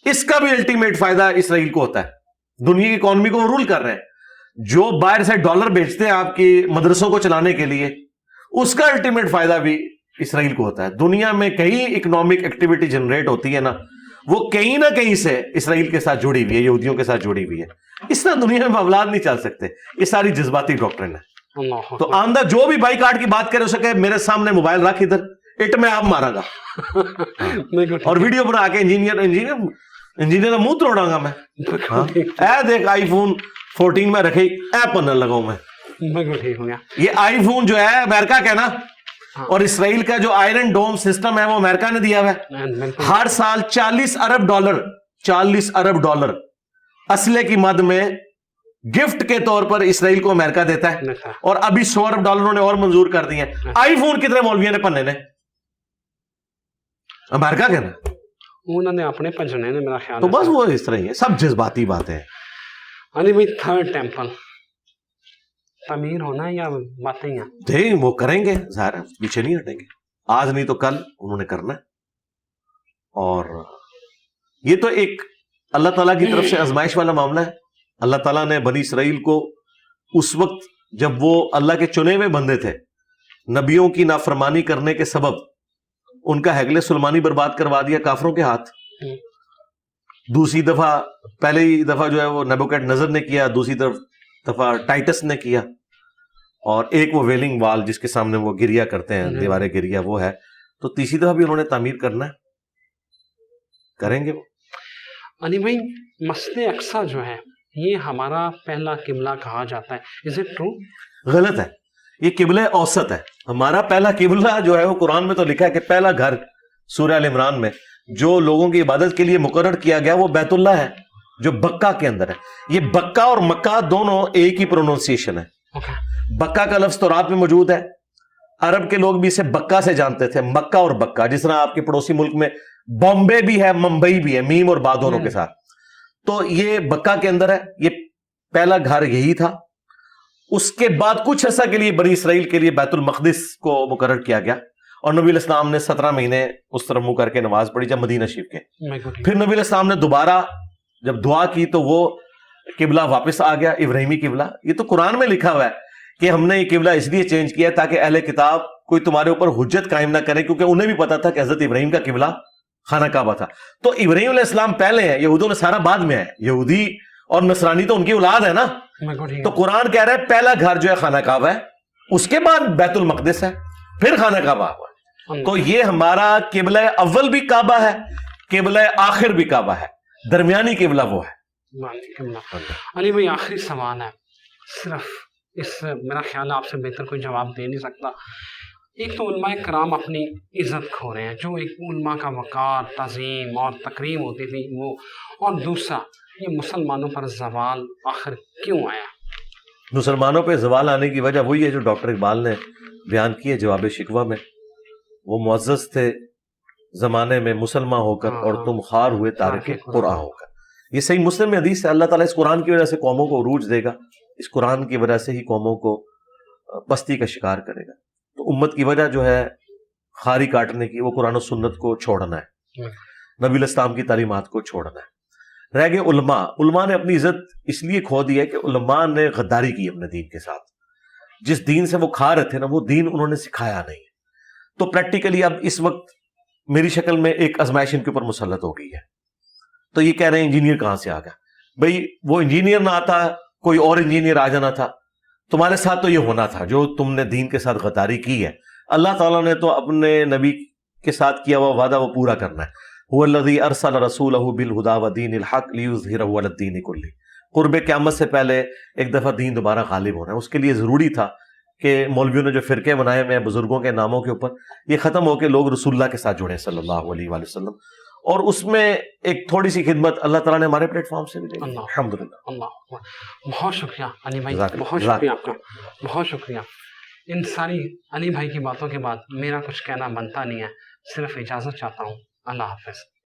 اس کا بھی الٹیمیٹ فائدہ اسرائیل کو ہوتا ہے. دنیا کی اکانومی کو وہ رول کر رہے ہیں. جو باہر سے ڈالر بیچتے ہیں آپ کی مدرسوں کو چلانے کے لیے، اس کا الٹیمیٹ فائدہ بھی اسرائیل کو ہوتا ہے. دنیا میں کہیں اکنامک ایکٹیویٹی جنریٹ ہوتی ہے نا، وہ کہیں نہ کہیں سے اسرائیل کے ساتھ جڑی ہوئی ہے، یہودیوں کے ساتھ جڑی ہوئی ہے. اس طرح دنیا میں معاملات نہیں چل سکتے. یہ ساری جذباتی ڈاکٹرن ہے. تو آندہ جو بھی بائی کارڈ کی بات کرے سکے میرے سامنے موبائل رکھ ادھر، اٹ میں آپ مارا گا اور ویڈیو بنا کے انجینئر کا منہ توڑا گا میں. اے دیکھ آئی فون 14 میں رکھے، اے پنر لگاؤں میں. یہ آئی فون جو ہے امریکہ کا نا، اور اسرائیل کا جو آئرن ڈوم سسٹم ہے وہ امریکہ نے دیا ہوا ہے. ہر سال $40 ارب اسلحے کی مد میں گفٹ کے طور پر اسرائیل کو امریکہ دیتا ہے، اور ابھی $100 ارب انہوں نے اور منظور کر دیے ہیں. آئی فون کتنے مولویوں نے پنے نے؟ امریکہ کے نا، انہوں نے اپنے پنجنے نے میرا خیال. تو بس وہ اس طرح ہی ہے، سب جذباتی باتیں ہیں. علی بھائی تھرڈ ٹیمپل تعمیر ہونا ہے یا باتیں ہیں؟ نہیں، وہ کریں گے، ظاہر ہے پیچھے نہیں ہٹیں گے. آج نہیں تو کل انہوں نے کرنا ہے. اور یہ تو ایک اللہ تعالیٰ کی طرف سے آزمائش والا معاملہ ہے. اللہ تعالیٰ نے بنی اسرائیل کو اس وقت جب وہ اللہ کے چنے ہوئے بندے تھے، نبیوں کی نافرمانی کرنے کے سبب ان کا ہیکل سلیمانی برباد کروا دیا کافروں کے ہاتھ. دوسری دفعہ، پہلی دفعہ جو ہے وہ نیبوکیڈ نظر نے کیا، دوسری دفعہ ٹائٹس نے کیا، اور ایک وہ ویلنگ وال جس کے سامنے وہ گریا کرتے ہیں، دیواریں گریا، وہ ہے. تو تیسری دفعہ بھی انہوں نے تعمیر کرنا ہے، کریں گے وہ. علی بھائی مسجد اقصی جو ہے یہ ہمارا پہلا قبلہ کہا جاتا ہے، از اٹ ٹرو؟ غلط ہے. یہ قبلہ اوسط ہے. ہمارا پہلا قبلہ جو ہے وہ قرآن میں تو لکھا ہے کہ پہلا گھر سورہ ال عمران میں جو لوگوں کی عبادت کے لیے مقرر کیا گیا وہ بیت اللہ ہے، جو بکہ کے اندر ہے. یہ بکہ اور مکہ دونوں ایک ہی پروننسیشن ہے. بکہ کا لفظ تورات میں موجود ہے. عرب کے لوگ بھی اسے بکہ سے جانتے تھے، مکہ اور بکہ. جس طرح آپ کے پڑوسی ملک میں بامبے بھی ہے، ممبئی بھی ہے، میم اور با دونوں کے ساتھ. تو یہ بکہ کے اندر ہے. یہ پہلا گھر یہی تھا. اس کے بعد کچھ عرصہ کے لیے بنی اسرائیل کے لیے بیت المقدس کو مقرر کیا گیا، اور نبی علیہ السلام نے 17 مہینے اس طرف منہ کر کے نماز پڑھی جب مدینہ شریف کے. پھر نبی علیہ السلام نے دوبارہ جب دعا کی تو وہ قبلہ واپس آ گیا، ابراہیمی قبلہ. یہ تو قرآن میں لکھا ہوا ہے کہ ہم نے یہ قبلہ اس لیے چینج کیا تاکہ اہل کتاب کوئی تمہارے اوپر حجت قائم نہ کرے، کیونکہ انہیں بھی پتا تھا کہ حضرت ابراہیم کا قبلہ خانہ کعبہ تھا. تو ابراہیم علیہ السلام پہلے ہیں، یہودوں نے سارا بعد میں ہے. یہودی اور نصرانی تو ان کی اولاد ہے نا. تو قرآن کہہ رہا ہے پہلا گھر جو ہے خانہ کعبہ ہے، اس کے بعد بیت المقدس ہے، پھر خانہ کعبہ ہوا. تو یہ ہمارا قبلہ اول بھی کعبہ ہے، قبلہ آخر بھی کعبہ ہے، درمیانی قبلہ وہ ہے. علی بھائی آخری سوال ہے، صرف اس میرا خیال ہے آپ سے بہتر کوئی جواب دے نہیں سکتا. ایک تو علماء کرام اپنی عزت کھو رہے ہیں، جو ایک علماء کا وقار، تعظیم اور تکریم ہوتی تھی وہ، اور دوسرا یہ مسلمانوں پر زوال آخر کیوں آیا؟ مسلمانوں پہ زوال آنے کی وجہ وہی ہے جو ڈاکٹر اقبال نے بیان کی ہے جواب شکوہ میں. وہ معزز تھے زمانے میں مسلمان ہو کر، اور تم خار ہوئے تارک قرآن ہو کر. یہ صحیح مسلم میں حدیث ہے. اللہ تعالیٰ اس قرآن کی وجہ سے قوموں کو عروج دے گا، اس قرآن کی وجہ سے ہی قوموں کو پستی کا شکار کرے گا. تو امت کی وجہ جو ہے خاری کاٹنے کی، وہ قرآن و سنت کو چھوڑنا ہے، نبی علیہ السلام کی تعلیمات کو چھوڑنا ہے۔ رہ گئے علماء، علماء نے اپنی عزت اس لیے کھو دی ہے کہ علماء نے غداری کی اپنے دین کے ساتھ، جس دین سے وہ کھا رہے تھے نا وہ دین انہوں نے سکھایا نہیں، تو پریکٹیکلی اب اس وقت میری شکل میں ایک آزمائش ان کے اوپر مسلط ہو گئی ہے۔ تو یہ کہہ رہے ہیں انجینئر کہاں سے آ گیا؟ بھئی وہ انجینئر نہ آتا، کوئی اور انجینئر آ جانا تھا، تمہارے ساتھ تو یہ ہونا تھا جو تم نے دین کے ساتھ غداری کی ہے۔ اللہ تعالیٰ نے تو اپنے نبی کے ساتھ کیا ہوا وعدہ وہ پورا کرنا ہے۔ هو الذی ارسل رسولہ بالہدی ودین الحق لیظہرہ علی الدین کلہ۔ قرب قیامت سے پہلے ایک دفعہ دین دوبارہ غالب ہونا ہے، اس کے لیے ضروری تھا کہ مولویوں نے جو فرقے بنائے ہوئے ہیں بزرگوں کے ناموں کے اوپر، یہ ختم ہو کے لوگ رسول اللہ کے ساتھ جڑے صلی اللہ علیہ وآلہ وسلم، اور اس میں ایک تھوڑی سی خدمت اللہ تعالیٰ نے ہمارے پلیٹ فارم سے بھی دی۔ الحمدللہ۔ اللہ بہت شکریہ علی بھائی، جزاک اللہ، بہت جزاک شکریہ آپ کا، بہت شکریہ۔ ان ساری علی بھائی کی باتوں کے بعد میرا کچھ کہنا بنتا نہیں ہے، صرف اجازت چاہتا ہوں۔ اللہ حافظ۔